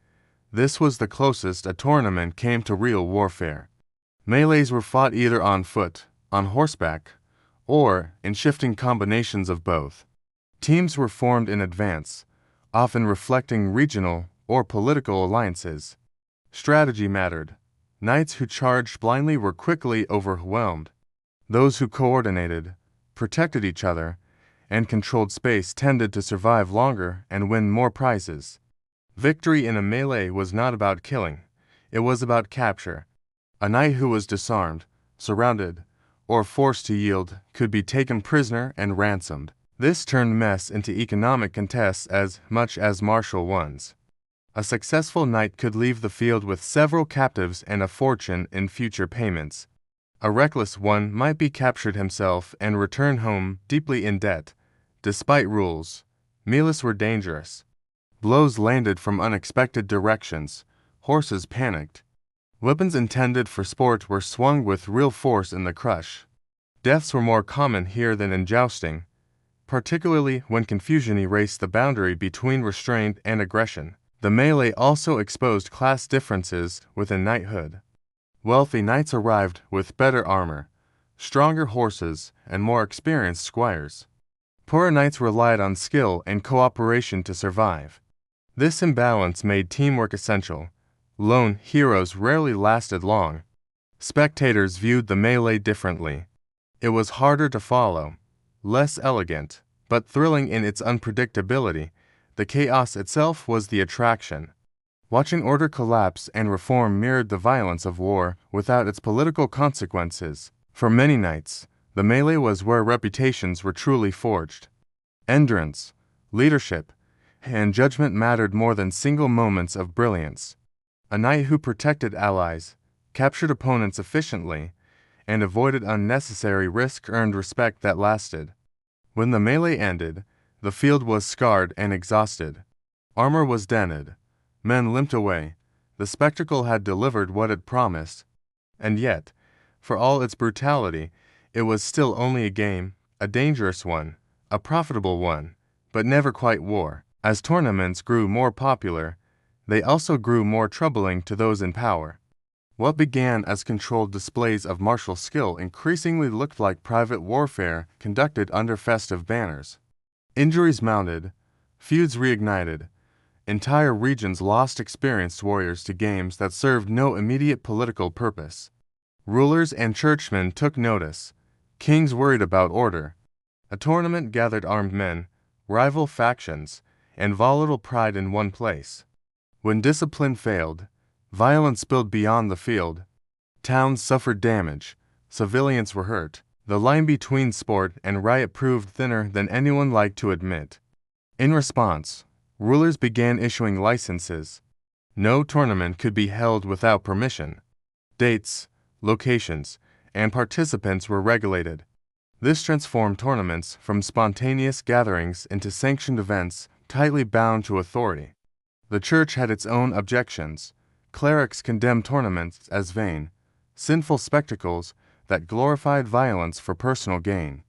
This was the closest a tournament came to real warfare. Melees were fought either on foot, on horseback, or in shifting combinations of both. Teams were formed in advance, often reflecting regional or political alliances. Strategy mattered. Knights who charged blindly were quickly overwhelmed. Those who coordinated, protected each other, and controlled space tended to survive longer and win more prizes. Victory in a melee was not about killing, it was about capture. A knight who was disarmed, surrounded, or forced to yield could be taken prisoner and ransomed. This turned mess into economic contests as much as martial ones. A successful knight could leave the field with several captives and a fortune in future payments. A reckless one might be captured himself and return home deeply in debt. Despite rules, melees were dangerous. Blows landed from unexpected directions. Horses panicked. Weapons intended for sport were swung with real force in the crush. Deaths were more common here than in jousting, particularly when confusion erased the boundary between restraint and aggression. The melee also exposed class differences within knighthood. Wealthy knights arrived with better armor, stronger horses, and more experienced squires. Poorer knights relied on skill and cooperation to survive. This imbalance made teamwork essential. Lone heroes rarely lasted long. Spectators viewed the melee differently. It was harder to follow, less elegant, but thrilling in its unpredictability. The chaos itself was the attraction. Watching order collapse and reform mirrored the violence of war without its political consequences. For many knights, the melee was where reputations were truly forged. Endurance, leadership, and judgment mattered more than single moments of brilliance. A knight who protected allies, captured opponents efficiently, and avoided unnecessary risk earned respect that lasted. When the melee ended, the field was scarred and exhausted. Armor was dented. Men limped away. The spectacle had delivered what it promised. And yet, for all its brutality, it was still only a game, a dangerous one, a profitable one, but never quite war. As tournaments grew more popular, they also grew more troubling to those in power. What began as controlled displays of martial skill increasingly looked like private warfare conducted under festive banners. Injuries mounted, feuds reignited. Entire regions lost experienced warriors to games that served no immediate political purpose. Rulers and churchmen took notice. Kings worried about order. A tournament gathered armed men, rival factions, and volatile pride in one place. When discipline failed, Violence spilled beyond the field. Towns suffered damage. Civilians were hurt. The line between sport and riot proved thinner than anyone liked to admit. In response, rulers began issuing licenses. No tournament could be held without permission. Dates, locations, and participants were regulated. This transformed tournaments from spontaneous gatherings into sanctioned events tightly bound to authority. The church had its own objections. Clerics condemned tournaments as vain, sinful spectacles that glorified violence for personal gain.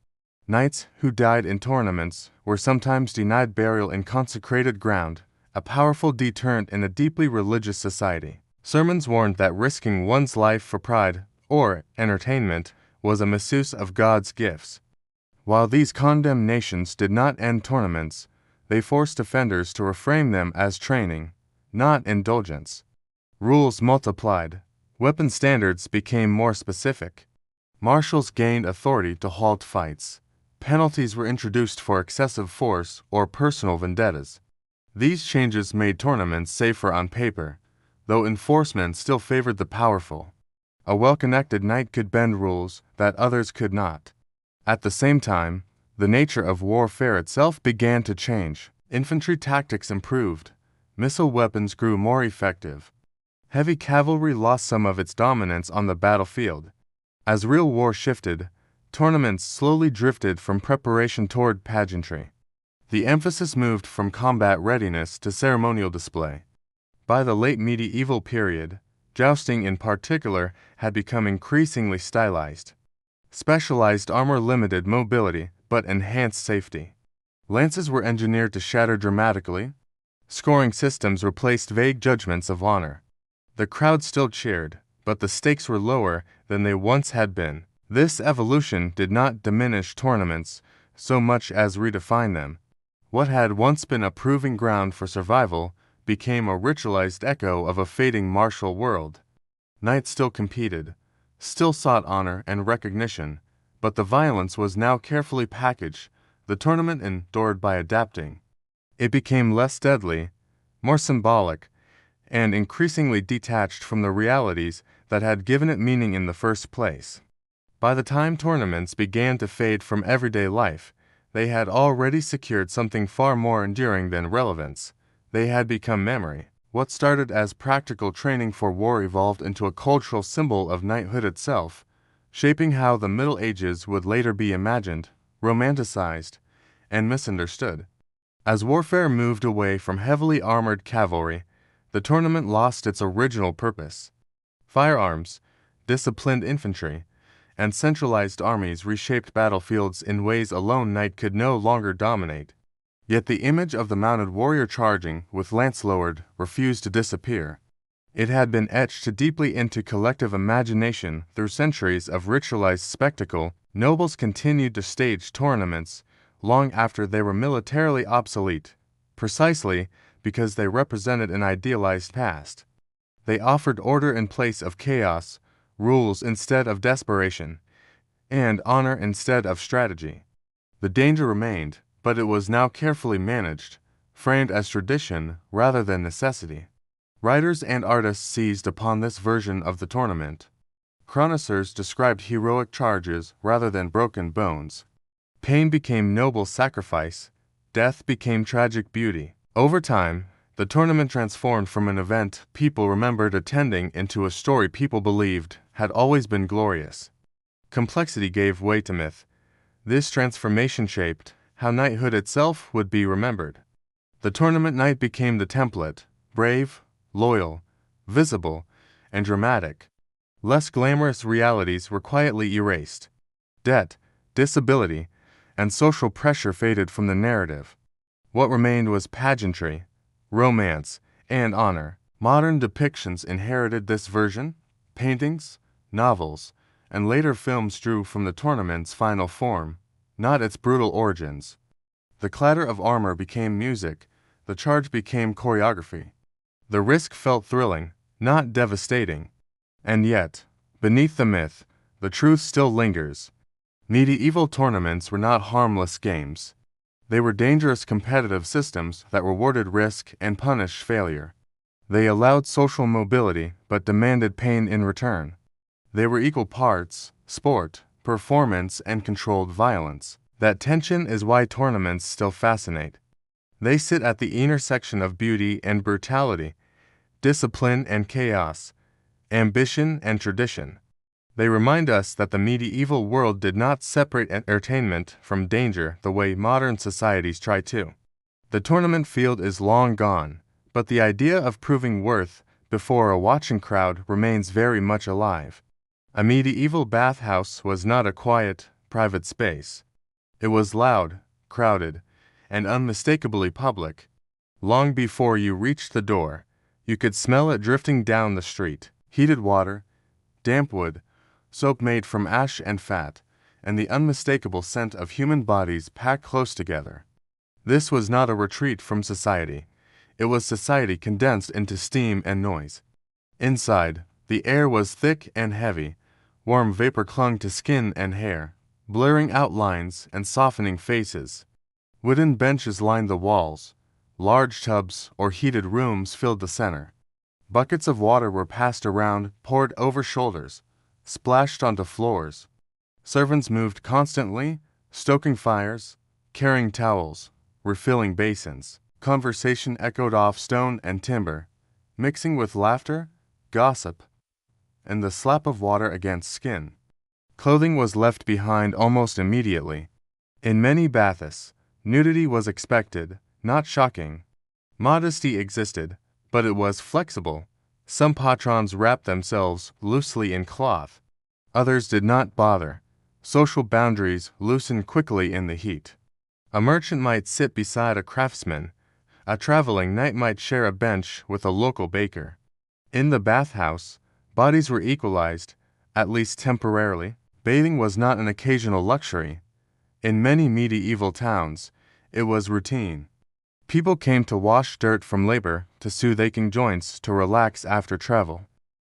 Knights who died in tournaments were sometimes denied burial in consecrated ground, a powerful deterrent in a deeply religious society. Sermons warned that risking one's life for pride or entertainment was a misuse of God's gifts. While these condemnations did not end tournaments, they forced offenders to reframe them as training, not indulgence. Rules multiplied. Weapon standards became more specific. Marshals gained authority to halt fights. Penalties were introduced for excessive force or personal vendettas. These changes made tournaments safer on paper, though enforcement still favored the powerful. A well-connected knight could bend rules that others could not. At the same time, the nature of warfare itself began to change. Infantry tactics improved. Missile weapons grew more effective. Heavy cavalry lost some of its dominance on the battlefield. As real war shifted, tournaments slowly drifted from preparation toward pageantry. The emphasis moved from combat readiness to ceremonial display. By the late medieval period, jousting in particular had become increasingly stylized. Specialized armor limited mobility but enhanced safety. Lances were engineered to shatter dramatically. Scoring systems replaced vague judgments of honor. The crowd still cheered, but the stakes were lower than they once had been. This evolution did not diminish tournaments so much as redefine them. What had once been a proving ground for survival became a ritualized echo of a fading martial world. Knights still competed, still sought honor and recognition, but the violence was now carefully packaged, the tournament endured by adapting. It became less deadly, more symbolic, and increasingly detached from the realities that had given it meaning in the first place. By the time tournaments began to fade from everyday life, they had already secured something far more enduring than relevance. They had become memory. What started as practical training for war evolved into a cultural symbol of knighthood itself, shaping how the Middle Ages would later be imagined, romanticized, and misunderstood. As warfare moved away from heavily armored cavalry, the tournament lost its original purpose. Firearms, disciplined infantry, and centralized armies reshaped battlefields in ways a lone knight could no longer dominate. Yet the image of the mounted warrior charging, with lance lowered, refused to disappear. It had been etched deeply into collective imagination through centuries of ritualized spectacle. Nobles continued to stage tournaments long after they were militarily obsolete, precisely because they represented an idealized past. They offered order in place of chaos, rules instead of desperation, and honor instead of strategy. The danger remained, but it was now carefully managed, framed as tradition rather than necessity. Writers and artists seized upon this version of the tournament. Chroniclers described heroic charges rather than broken bones. Pain became noble sacrifice, death became tragic beauty. Over time, the tournament transformed from an event people remembered attending into a story people believed had always been glorious. Complexity gave way to myth. This transformation shaped how knighthood itself would be remembered. The tournament knight became the template, brave, loyal, visible, and dramatic. Less glamorous realities were quietly erased. Debt, disability, and social pressure faded from the narrative. What remained was pageantry, romance, and honor. Modern depictions inherited this version. Paintings, novels, and later films drew from the tournament's final form, not its brutal origins. The clatter of armor became music, the charge became choreography. The risk felt thrilling, not devastating. And yet, beneath the myth, the truth still lingers. Medieval tournaments were not harmless games. They were dangerous competitive systems that rewarded risk and punished failure. They allowed social mobility but demanded pain in return. They were equal parts sport, performance, and controlled violence. That tension is why tournaments still fascinate. They sit at the intersection of beauty and brutality, discipline and chaos, ambition and tradition. They remind us that the medieval world did not separate entertainment from danger the way modern societies try to. The tournament field is long gone, but the idea of proving worth before a watching crowd remains very much alive. A medieval bathhouse was not a quiet, private space. It was loud, crowded, and unmistakably public. Long before you reached the door, you could smell it drifting down the street: heated water, damp wood, soap made from ash and fat, and the unmistakable scent of human bodies packed close together. This was not a retreat from society. It was society condensed into steam and noise. Inside, the air was thick and heavy. Warm vapor clung to skin and hair, blurring outlines and softening faces. Wooden benches lined the walls. Large tubs or heated rooms filled the center. Buckets of water were passed around, poured over shoulders, splashed onto floors. Servants moved constantly, stoking fires, carrying towels, refilling basins. Conversation echoed off stone and timber, mixing with laughter, gossip, and the slap of water against skin. Clothing was left behind almost immediately. In many baths, nudity was expected, not shocking. Modesty existed, but it was flexible. Some patrons wrapped themselves loosely in cloth. Others did not bother. Social boundaries loosened quickly in the heat. A merchant might sit beside a craftsman. A traveling knight might share a bench with a local baker. In the bathhouse, bodies were equalized, at least temporarily. Bathing was not an occasional luxury. In many medieval towns, it was routine. People came to wash dirt from labor, to soothe aching joints, to relax after travel.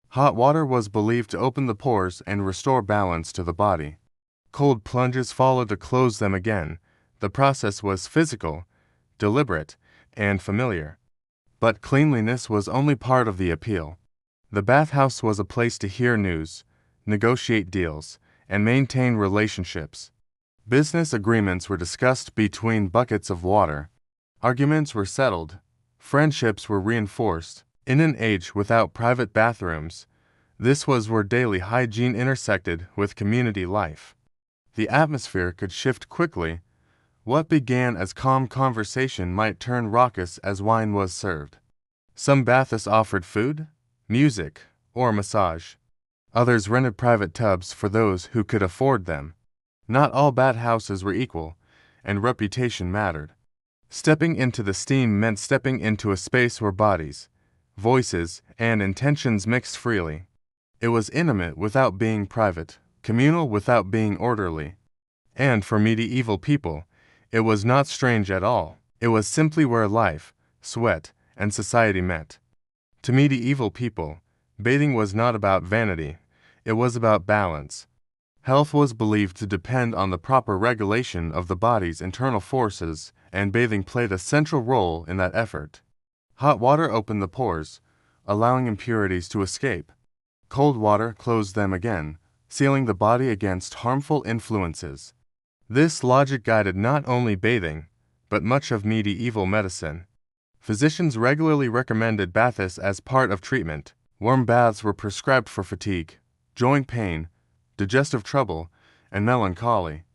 Hot water was believed to open the pores and restore balance to the body. Cold plunges followed to close them again. The process was physical, deliberate, and familiar. But cleanliness was only part of the appeal. The bathhouse was a place to hear news, negotiate deals, and maintain relationships. Business agreements were discussed between buckets of water. Arguments were settled. Friendships were reinforced. In an age without private bathrooms, this was where daily hygiene intersected with community life. The atmosphere could shift quickly. What began as calm conversation might turn raucous as wine was served. Some baths offered food, music, or massage. Others rented private tubs for those who could afford them. Not all bathhouses were equal, and reputation mattered. Stepping into the steam meant stepping into a space where bodies, voices, and intentions mixed freely. It was intimate without being private, communal without being orderly. And for medieval people, it was not strange at all. It was simply where life, sweat, and society met. To medieval people, bathing was not about vanity, it was about balance. Health was believed to depend on the proper regulation of the body's internal forces, and bathing played a central role in that effort. Hot water opened the pores, allowing impurities to escape. Cold water closed them again, sealing the body against harmful influences. This logic guided not only bathing, but much of medieval medicine. Physicians regularly recommended baths as part of treatment. Warm baths were prescribed for fatigue, joint pain, digestive trouble, and melancholy.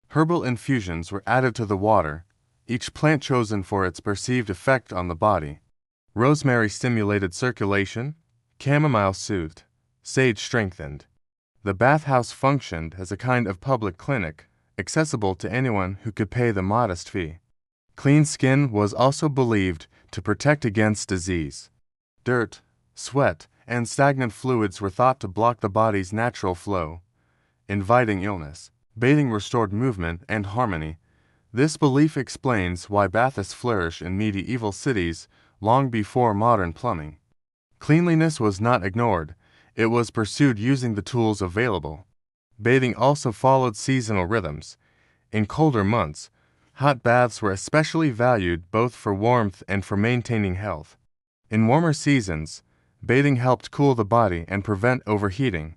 Herbal infusions were added to the water, each plant chosen for its perceived effect on the body. Rosemary stimulated circulation, chamomile soothed, sage strengthened. The bathhouse functioned as a kind of public clinic, accessible to anyone who could pay the modest fee. Clean skin was also believed to protect against disease. Dirt, sweat, and stagnant fluids were thought to block the body's natural flow, inviting illness. Bathing restored movement and harmony. This belief explains why baths flourished in medieval cities long before modern plumbing. Cleanliness was not ignored, it was pursued using the tools available. Bathing also followed seasonal rhythms. In colder months, hot baths were especially valued both for warmth and for maintaining health. In warmer seasons, bathing helped cool the body and prevent overheating.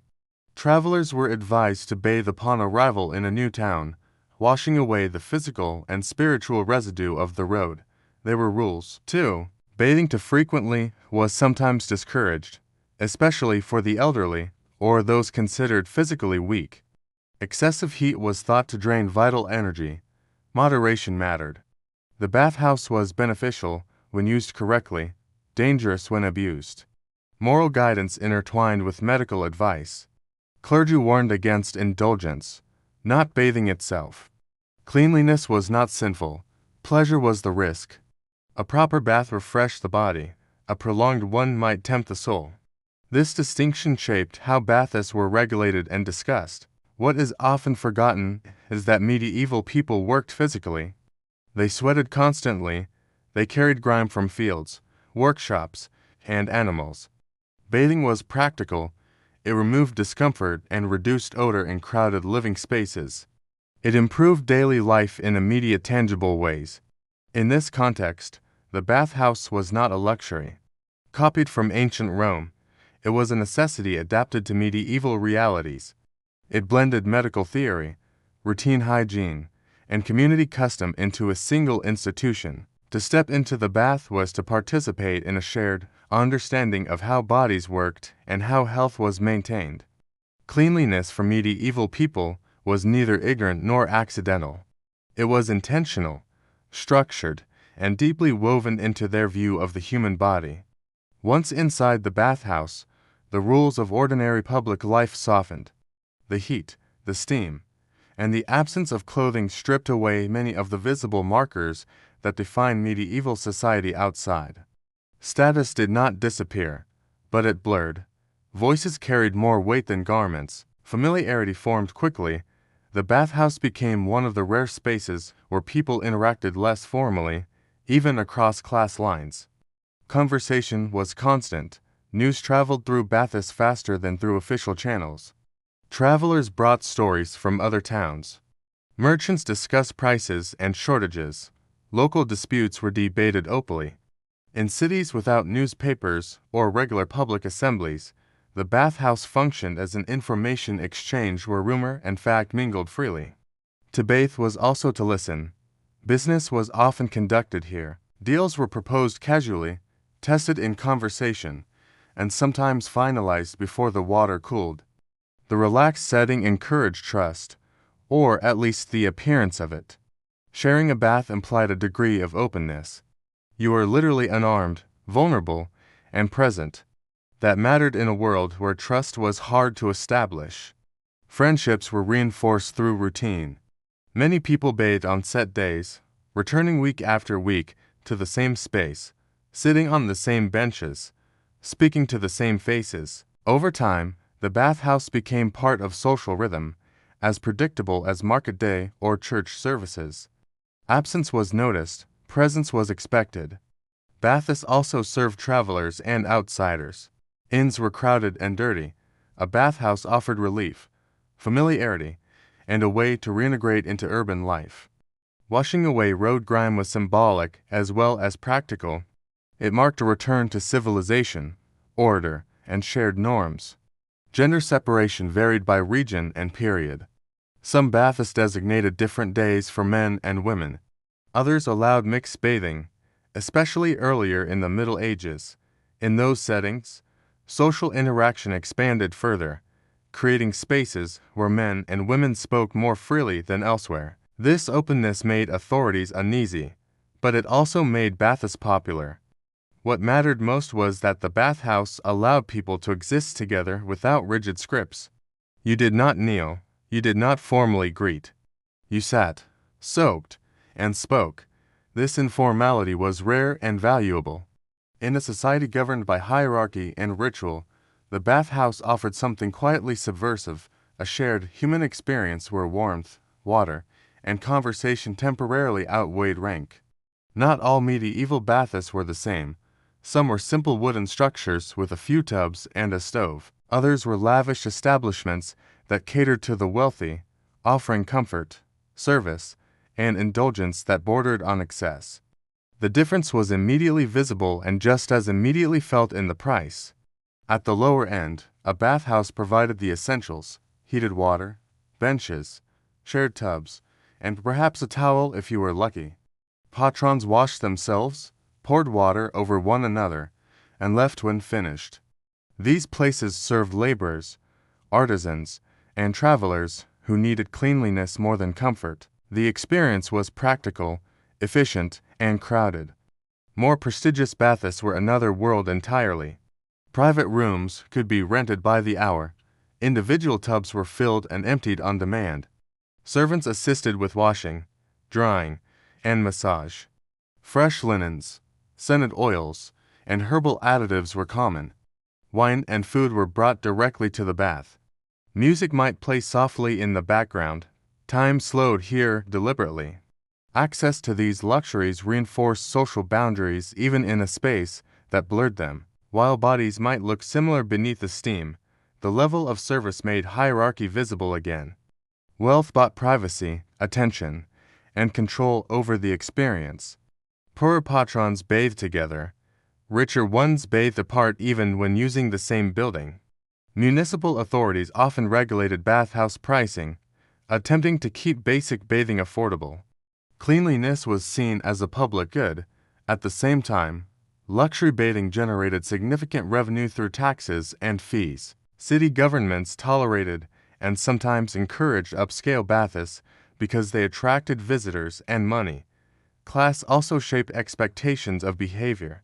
Travelers were advised to bathe upon arrival in a new town, washing away the physical and spiritual residue of the road. There were rules, too. Bathing too frequently was sometimes discouraged, especially for the elderly or those considered physically weak. Excessive heat was thought to drain vital energy. Moderation mattered. The bathhouse was beneficial when used correctly, dangerous when abused. Moral guidance intertwined with medical advice. Clergy warned against indulgence, not bathing itself. Cleanliness was not sinful, pleasure was the risk. A proper bath refreshed the body, a prolonged one might tempt the soul. This distinction shaped how baths were regulated and discussed. What is often forgotten is that medieval people worked physically. They sweated constantly, they carried grime from fields, workshops, and animals. Bathing was practical. It removed discomfort and reduced odor in crowded living spaces. It improved daily life in immediate tangible ways. In this context, the bathhouse was not a luxury. Copied from ancient Rome, it was a necessity adapted to medieval realities. It blended medical theory, routine hygiene, and community custom into a single institution. To step into the bath was to participate in a shared understanding of how bodies worked and how health was maintained. Cleanliness for medieval people was neither ignorant nor accidental. It was intentional, structured, and deeply woven into their view of the human body. Once inside the bathhouse, the rules of ordinary public life softened. The heat, the steam, and the absence of clothing stripped away many of the visible markers that defined medieval society outside. Status did not disappear, but it blurred. Voices carried more weight than garments. Familiarity formed quickly. The bathhouse became one of the rare spaces where people interacted less formally, even across class lines. Conversation was constant. News traveled through baths faster than through official channels. Travelers brought stories from other towns. Merchants discussed prices and shortages. Local disputes were debated openly. In cities without newspapers or regular public assemblies, the bathhouse functioned as an information exchange where rumor and fact mingled freely. To bathe was also to listen. Business was often conducted here. Deals were proposed casually, tested in conversation, and sometimes finalized before the water cooled. The relaxed setting encouraged trust, or at least the appearance of it. Sharing a bath implied a degree of openness. You were literally unarmed, vulnerable, and present. That mattered in a world where trust was hard to establish. Friendships were reinforced through routine. Many people bathed on set days, returning week after week to the same space, sitting on the same benches, speaking to the same faces. Over time, the bathhouse became part of social rhythm, as predictable as market day or church services. Absence was noticed, presence was expected. Baths also served travelers and outsiders. Inns were crowded and dirty. A bathhouse offered relief, familiarity, and a way to reintegrate into urban life. Washing away road grime was symbolic as well as practical. It marked a return to civilization, order, and shared norms. Gender separation varied by region and period. Some baths designated different days for men and women. Others allowed mixed bathing, especially earlier in the Middle Ages. In those settings, social interaction expanded further, creating spaces where men and women spoke more freely than elsewhere. This openness made authorities uneasy, but it also made baths popular. What mattered most was that the bathhouse allowed people to exist together without rigid scripts. You did not kneel, you did not formally greet. You sat, soaked, and spoke. This informality was rare and valuable. In a society governed by hierarchy and ritual, the bathhouse offered something quietly subversive, a shared human experience where warmth, water, and conversation temporarily outweighed rank. Not all medieval baths were the same. Some were simple wooden structures with a few tubs and a stove. Others were lavish establishments that catered to the wealthy, offering comfort, service, and indulgence that bordered on excess. The difference was immediately visible and just as immediately felt in the price. At the lower end, a bathhouse provided the essentials: heated water, benches, shared tubs, and perhaps a towel if you were lucky. Patrons washed themselves, poured water over one another, and left when finished. These places served laborers, artisans, and travelers who needed cleanliness more than comfort. The experience was practical, efficient, and crowded. More prestigious baths were another world entirely. Private rooms could be rented by the hour. Individual tubs were filled and emptied on demand. Servants assisted with washing, drying, and massage. Fresh linens, scented oils, and herbal additives were common. Wine and food were brought directly to the bath. Music might play softly in the background. Time slowed here deliberately. Access to these luxuries reinforced social boundaries even in a space that blurred them. While bodies might look similar beneath the steam, the level of service made hierarchy visible again. Wealth bought privacy, attention, and control over the experience. Poorer patrons bathed together. Richer ones bathed apart even when using the same building. Municipal authorities often regulated bathhouse pricing, attempting to keep basic bathing affordable. Cleanliness was seen as a public good. At the same time, luxury bathing generated significant revenue through taxes and fees. City governments tolerated and sometimes encouraged upscale baths because they attracted visitors and money. Class also shaped expectations of behavior.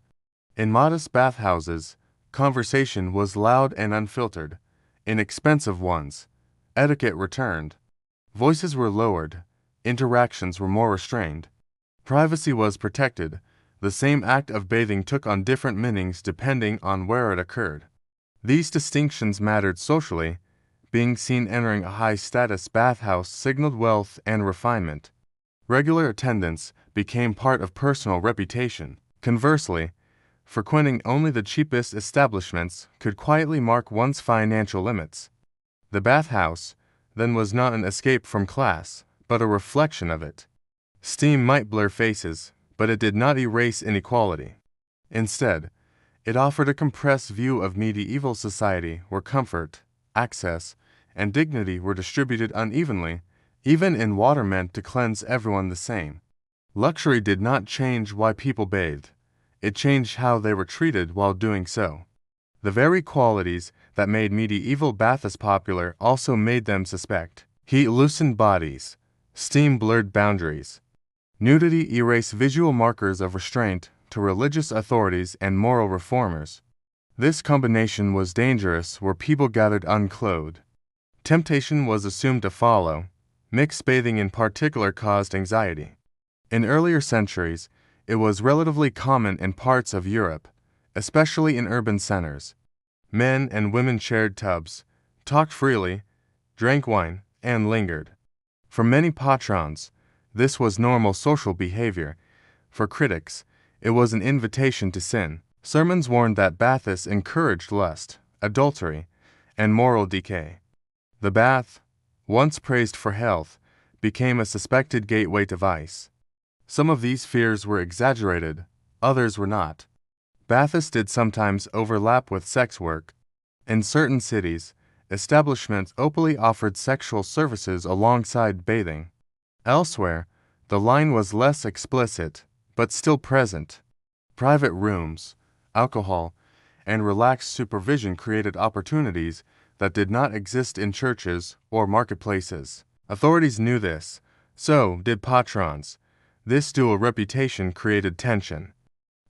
In modest bathhouses, conversation was loud and unfiltered. In expensive ones, etiquette returned. Voices were lowered. Interactions were more restrained. Privacy was protected. The same act of bathing took on different meanings depending on where it occurred. These distinctions mattered socially. Being seen entering a high-status bathhouse signaled wealth and refinement. Regular attendance became part of personal reputation. Conversely, frequenting only the cheapest establishments could quietly mark one's financial limits. The bathhouse, then, was not an escape from class, but a reflection of it. Steam might blur faces, but it did not erase inequality. Instead, it offered a compressed view of medieval society where comfort, access, and dignity were distributed unevenly, even in water meant to cleanse everyone the same. Luxury did not change why people bathed. It changed how they were treated while doing so. The very qualities that made medieval baths popular also made them suspect. Heat loosened bodies. Steam blurred boundaries. Nudity erased visual markers of restraint to religious authorities and moral reformers. This combination was dangerous where people gathered unclothed. Temptation was assumed to follow. Mixed bathing in particular caused anxiety. In earlier centuries, it was relatively common in parts of Europe, especially in urban centers. Men and women shared tubs, talked freely, drank wine, and lingered. For many patrons, this was normal social behavior. For critics, it was an invitation to sin. Sermons warned that baths encouraged lust, adultery, and moral decay. The bath, once praised for health, became a suspected gateway to vice. Some of these fears were exaggerated, others were not. Baths did sometimes overlap with sex work. In certain cities, establishments openly offered sexual services alongside bathing. Elsewhere, the line was less explicit, but still present. Private rooms, alcohol, and relaxed supervision created opportunities that did not exist in churches or marketplaces. Authorities knew this, so did patrons. This dual reputation created tension.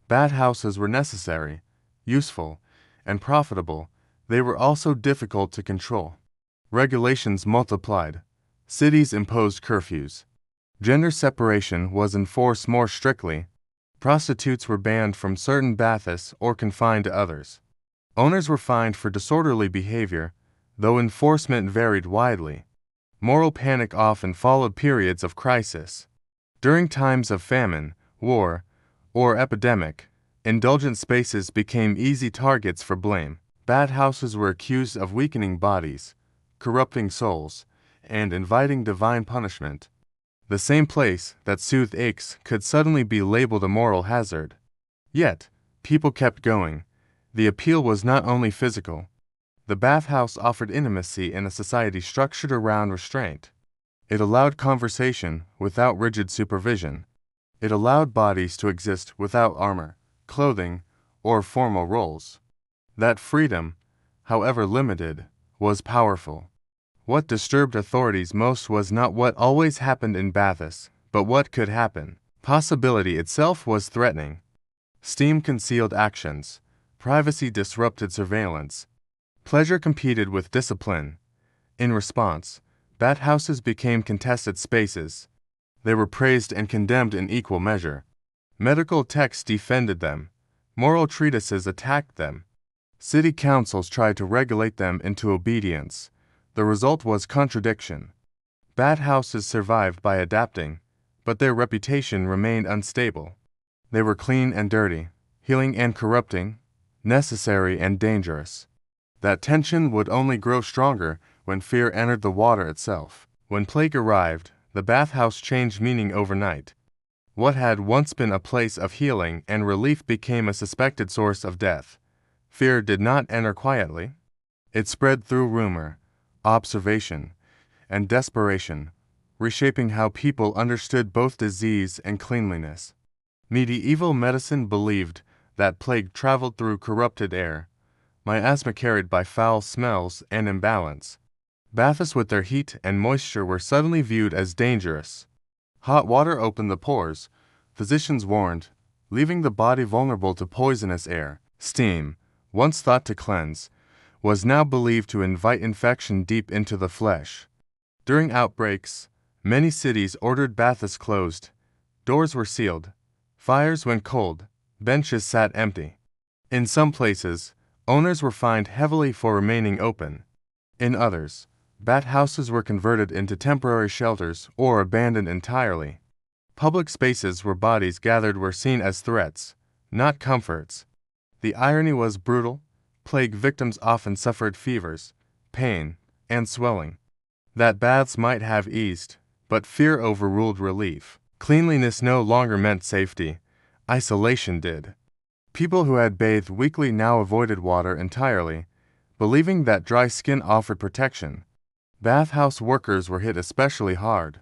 Bathhouses were necessary, useful, and profitable. They were also difficult to control. Regulations multiplied. Cities imposed curfews. Gender separation was enforced more strictly. Prostitutes were banned from certain baths or confined to others. Owners were fined for disorderly behavior, though enforcement varied widely. Moral panic often followed periods of crisis. During times of famine, war, or epidemic, indulgent spaces became easy targets for blame. Bathhouses were accused of weakening bodies, corrupting souls, and inviting divine punishment. The same place that soothed aches could suddenly be labeled a moral hazard. Yet, people kept going. The appeal was not only physical. The bathhouse offered intimacy in a society structured around restraint. It allowed conversation without rigid supervision. It allowed bodies to exist without armor, clothing, or formal roles. That freedom, however limited, was powerful. What disturbed authorities most was not what always happened in baths, but what could happen. Possibility itself was threatening. Steam concealed actions. Privacy disrupted surveillance. Pleasure competed with discipline. In response, bathhouses became contested spaces. They were praised and condemned in equal measure. Medical texts defended them. Moral treatises attacked them. City councils tried to regulate them into obedience. The result was contradiction. Bathhouses survived by adapting, but their reputation remained unstable. They were clean and dirty, healing and corrupting, necessary and dangerous. That tension would only grow stronger when fear entered the water itself. When plague arrived, the bathhouse changed meaning overnight. What had once been a place of healing and relief became a suspected source of death. Fear did not enter quietly. It spread through rumor, observation, and desperation, reshaping how people understood both disease and cleanliness. Medieval medicine believed that plague traveled through corrupted air, miasma carried by foul smells and imbalance. Baths with their heat and moisture were suddenly viewed as dangerous. Hot water opened the pores, physicians warned, leaving the body vulnerable to poisonous air. Steam, once thought to cleanse, was now believed to invite infection deep into the flesh. During outbreaks, many cities ordered baths closed. Doors were sealed. Fires went cold. Benches sat empty. In some places, owners were fined heavily for remaining open. In others, bathhouses were converted into temporary shelters or abandoned entirely. Public spaces where bodies gathered were seen as threats, not comforts. The irony was brutal. Plague victims often suffered fevers, pain, and swelling. That baths might have eased, but fear overruled relief. Cleanliness no longer meant safety. Isolation did. People who had bathed weekly now avoided water entirely, believing that dry skin offered protection. Bathhouse workers were hit especially hard.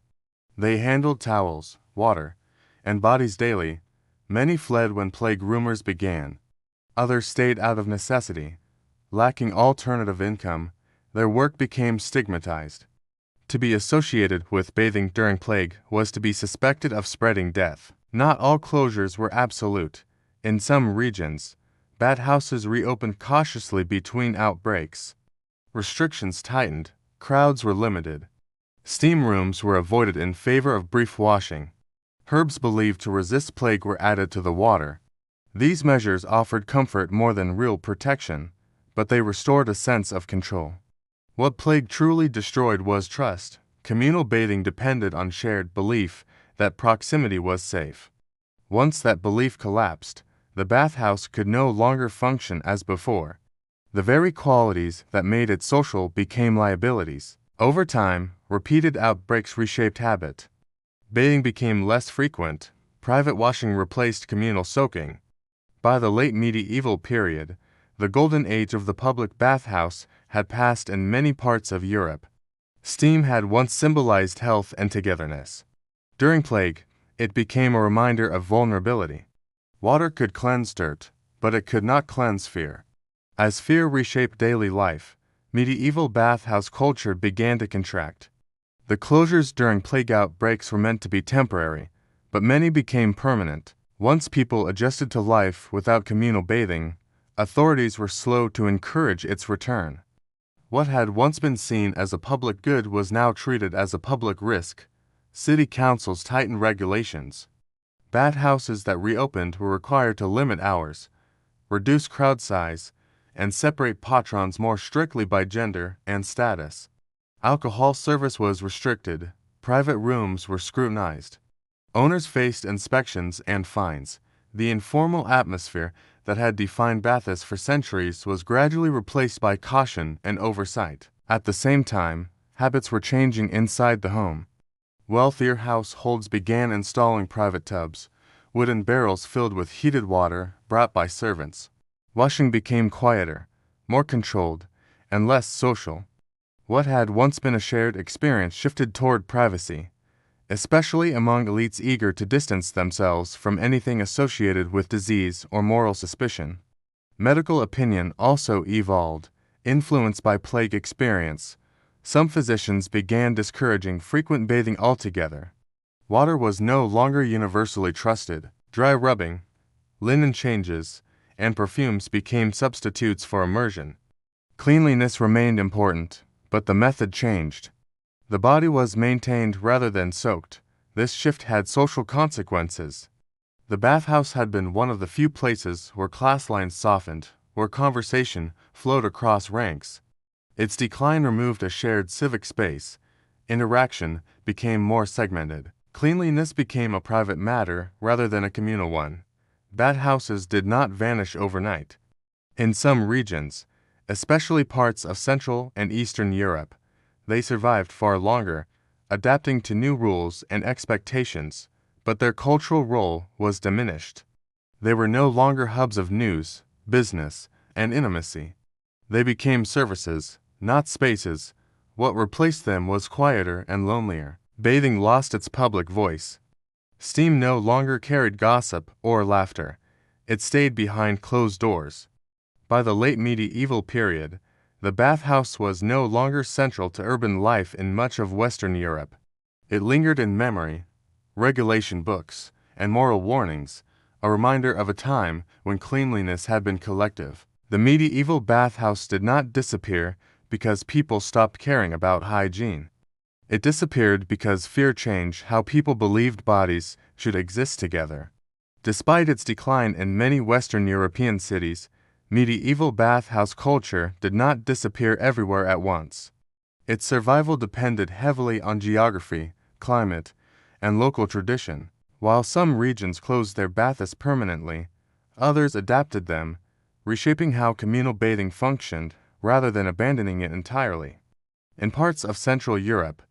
They handled towels, water, and bodies daily. Many fled when plague rumors began. Others stayed out of necessity. Lacking alternative income, their work became stigmatized. To be associated with bathing during plague was to be suspected of spreading death. Not all closures were absolute. In some regions, bathhouses reopened cautiously between outbreaks. Restrictions tightened, crowds were limited. Steam rooms were avoided in favor of brief washing. Herbs believed to resist plague were added to the water. These measures offered comfort more than real protection, but they restored a sense of control. What plague truly destroyed was trust. Communal bathing depended on shared belief that proximity was safe. Once that belief collapsed, the bathhouse could no longer function as before. The very qualities that made it social became liabilities. Over time, repeated outbreaks reshaped habit. Bathing became less frequent. Private washing replaced communal soaking. By the late medieval period, the golden age of the public bathhouse had passed in many parts of Europe. Steam had once symbolized health and togetherness. During plague, it became a reminder of vulnerability. Water could cleanse dirt, but it could not cleanse fear. As fear reshaped daily life, medieval bathhouse culture began to contract. The closures during plague outbreaks were meant to be temporary, but many became permanent. Once people adjusted to life without communal bathing, authorities were slow to encourage its return. What had once been seen as a public good was now treated as a public risk. City councils tightened regulations. Bathhouses that reopened were required to limit hours, reduce crowd size, and separate patrons more strictly by gender and status. Alcohol service was restricted. Private rooms were scrutinized. Owners faced inspections and fines. The informal atmosphere that had defined baths for centuries was gradually replaced by caution and oversight. At the same time, habits were changing inside the home. Wealthier households began installing private tubs, wooden barrels filled with heated water brought by servants. Washing became quieter, more controlled, and less social. What had once been a shared experience shifted toward privacy, especially among elites eager to distance themselves from anything associated with disease or moral suspicion. Medical opinion also evolved, influenced by plague experience. Some physicians began discouraging frequent bathing altogether. Water was no longer universally trusted. Dry rubbing, linen changes, and perfumes became substitutes for immersion. Cleanliness remained important, but the method changed. The body was maintained rather than soaked. This shift had social consequences. The bathhouse had been one of the few places where class lines softened, where conversation flowed across ranks. Its decline removed a shared civic space. Interaction became more segmented. Cleanliness became a private matter rather than a communal one. Bathhouses did not vanish overnight. In some regions, especially parts of Central and Eastern Europe, they survived far longer, adapting to new rules and expectations, but their cultural role was diminished. They were no longer hubs of news, business, and intimacy. They became services, not spaces. What replaced them was quieter and lonelier. Bathing lost its public voice. Steam no longer carried gossip or laughter. It stayed behind closed doors. By the late medieval period, the bathhouse was no longer central to urban life in much of Western Europe. It lingered in memory, regulation books, and moral warnings, a reminder of a time when cleanliness had been collective. The medieval bathhouse did not disappear because people stopped caring about hygiene. It disappeared because fear changed how people believed bodies should exist together. Despite its decline in many Western European cities, medieval bathhouse culture did not disappear everywhere at once. Its survival depended heavily on geography, climate, and local tradition. While some regions closed their baths permanently, others adapted them, reshaping how communal bathing functioned rather than abandoning it entirely. In parts of Central Europe,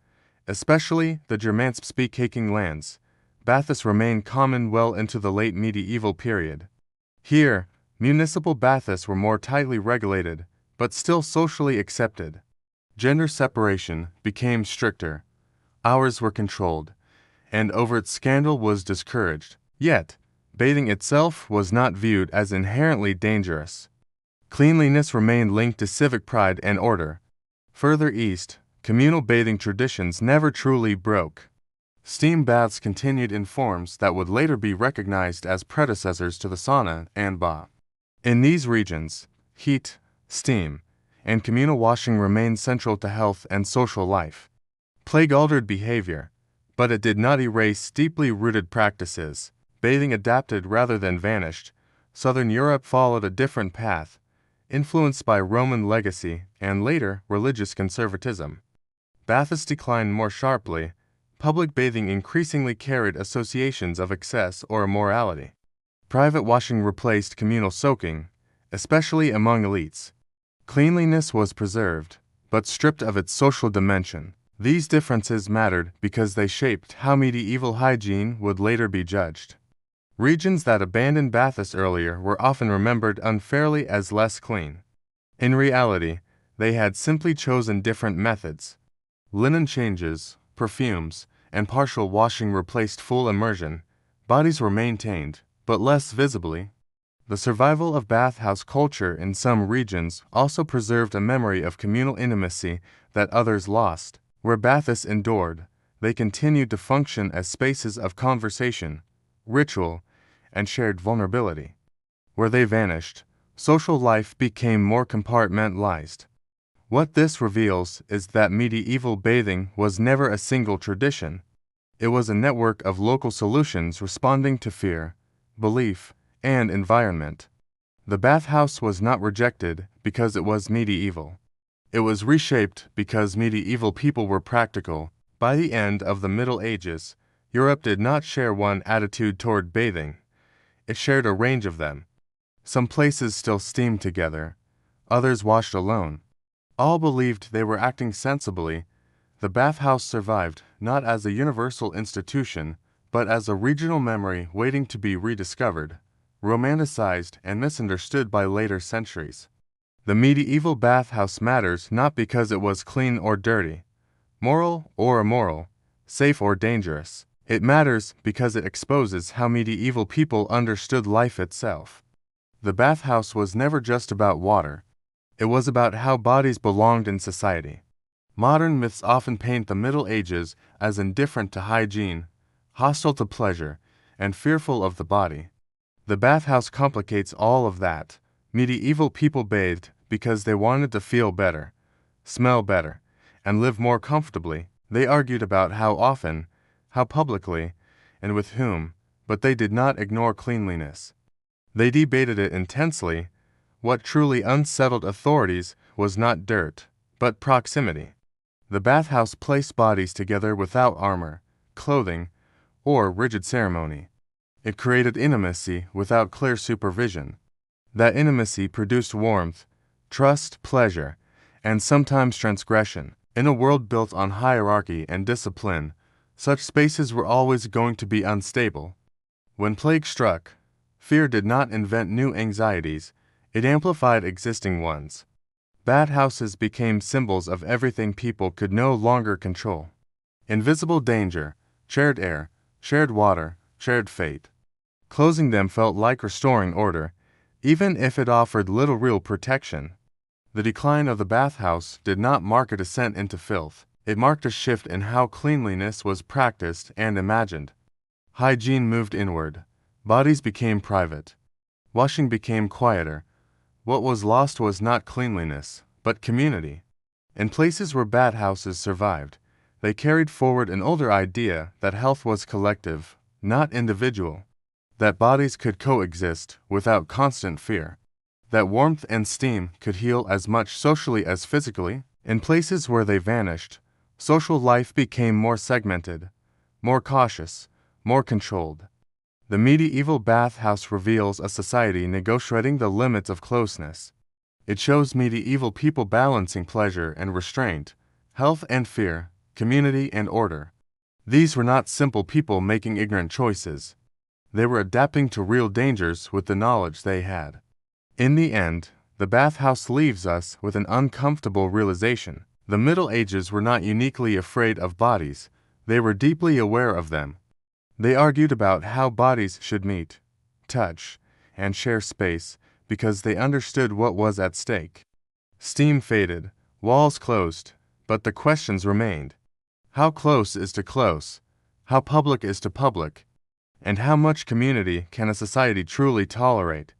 especially the German-speaking lands, baths remained common well into the late medieval period. Here, municipal baths were more tightly regulated, but still socially accepted. Gender separation became stricter, hours were controlled, and overt scandal was discouraged. Yet, bathing itself was not viewed as inherently dangerous. Cleanliness remained linked to civic pride and order. Further east, communal bathing traditions never truly broke. Steam baths continued in forms that would later be recognized as predecessors to the sauna and spa. In these regions, heat, steam, and communal washing remained central to health and social life. Plague altered behavior, but it did not erase deeply rooted practices. Bathing adapted rather than vanished. Southern Europe followed a different path, influenced by Roman legacy and later religious conservatism. Baths declined more sharply. Public bathing increasingly carried associations of excess or immorality. Private washing replaced communal soaking, especially among elites. Cleanliness was preserved, but stripped of its social dimension. These differences mattered because they shaped how medieval hygiene would later be judged. Regions that abandoned baths earlier were often remembered unfairly as less clean. In reality, they had simply chosen different methods. Linen changes, perfumes, and partial washing replaced full immersion. Bodies were maintained, but less visibly. The survival of bathhouse culture in some regions also preserved a memory of communal intimacy that others lost. Where baths endured, they continued to function as spaces of conversation, ritual, and shared vulnerability. Where they vanished, social life became more compartmentalized. What this reveals is that medieval bathing was never a single tradition. It was a network of local solutions responding to fear, belief, and environment. The bathhouse was not rejected because it was medieval. It was reshaped because medieval people were practical. By the end of the Middle Ages, Europe did not share one attitude toward bathing. It shared a range of them. Some places still steamed together, others washed alone. All believed they were acting sensibly. The bathhouse survived not as a universal institution, but as a regional memory waiting to be rediscovered, romanticized and misunderstood by later centuries. The medieval bathhouse matters not because it was clean or dirty, moral or immoral, safe or dangerous. It matters because it exposes how medieval people understood life itself. The bathhouse was never just about water. It was about how bodies belonged in society. Modern myths often paint the Middle Ages as indifferent to hygiene, hostile to pleasure, and fearful of the body. The bathhouse complicates all of that. Medieval people bathed because they wanted to feel better, smell better, and live more comfortably. They argued about how often, how publicly, and with whom, but they did not ignore cleanliness. They debated it intensely. What truly unsettled authorities was not dirt, but proximity. The bathhouse placed bodies together without armor, clothing, or rigid ceremony. It created intimacy without clear supervision. That intimacy produced warmth, trust, pleasure, and sometimes transgression. In a world built on hierarchy and discipline, such spaces were always going to be unstable. When plague struck, fear did not invent new anxieties, it amplified existing ones. Bathhouses became symbols of everything people could no longer control. Invisible danger, shared air, shared water, shared fate. Closing them felt like restoring order, even if it offered little real protection. The decline of the bathhouse did not mark a descent into filth. It marked a shift in how cleanliness was practiced and imagined. Hygiene moved inward. Bodies became private. Washing became quieter. What was lost was not cleanliness, but community. In places where bathhouses survived, they carried forward an older idea that health was collective, not individual. That bodies could coexist without constant fear. That warmth and steam could heal as much socially as physically. In places where they vanished, social life became more segmented, more cautious, more controlled. The medieval bathhouse reveals a society negotiating the limits of closeness. It shows medieval people balancing pleasure and restraint, health and fear, community and order. These were not simple people making ignorant choices. They were adapting to real dangers with the knowledge they had. In the end, the bathhouse leaves us with an uncomfortable realization. The Middle Ages were not uniquely afraid of bodies, they were deeply aware of them. They argued about how bodies should meet, touch, and share space because they understood what was at stake. Steam faded, walls closed, but the questions remained. How close is to close? How public is to public? And how much community can a society truly tolerate?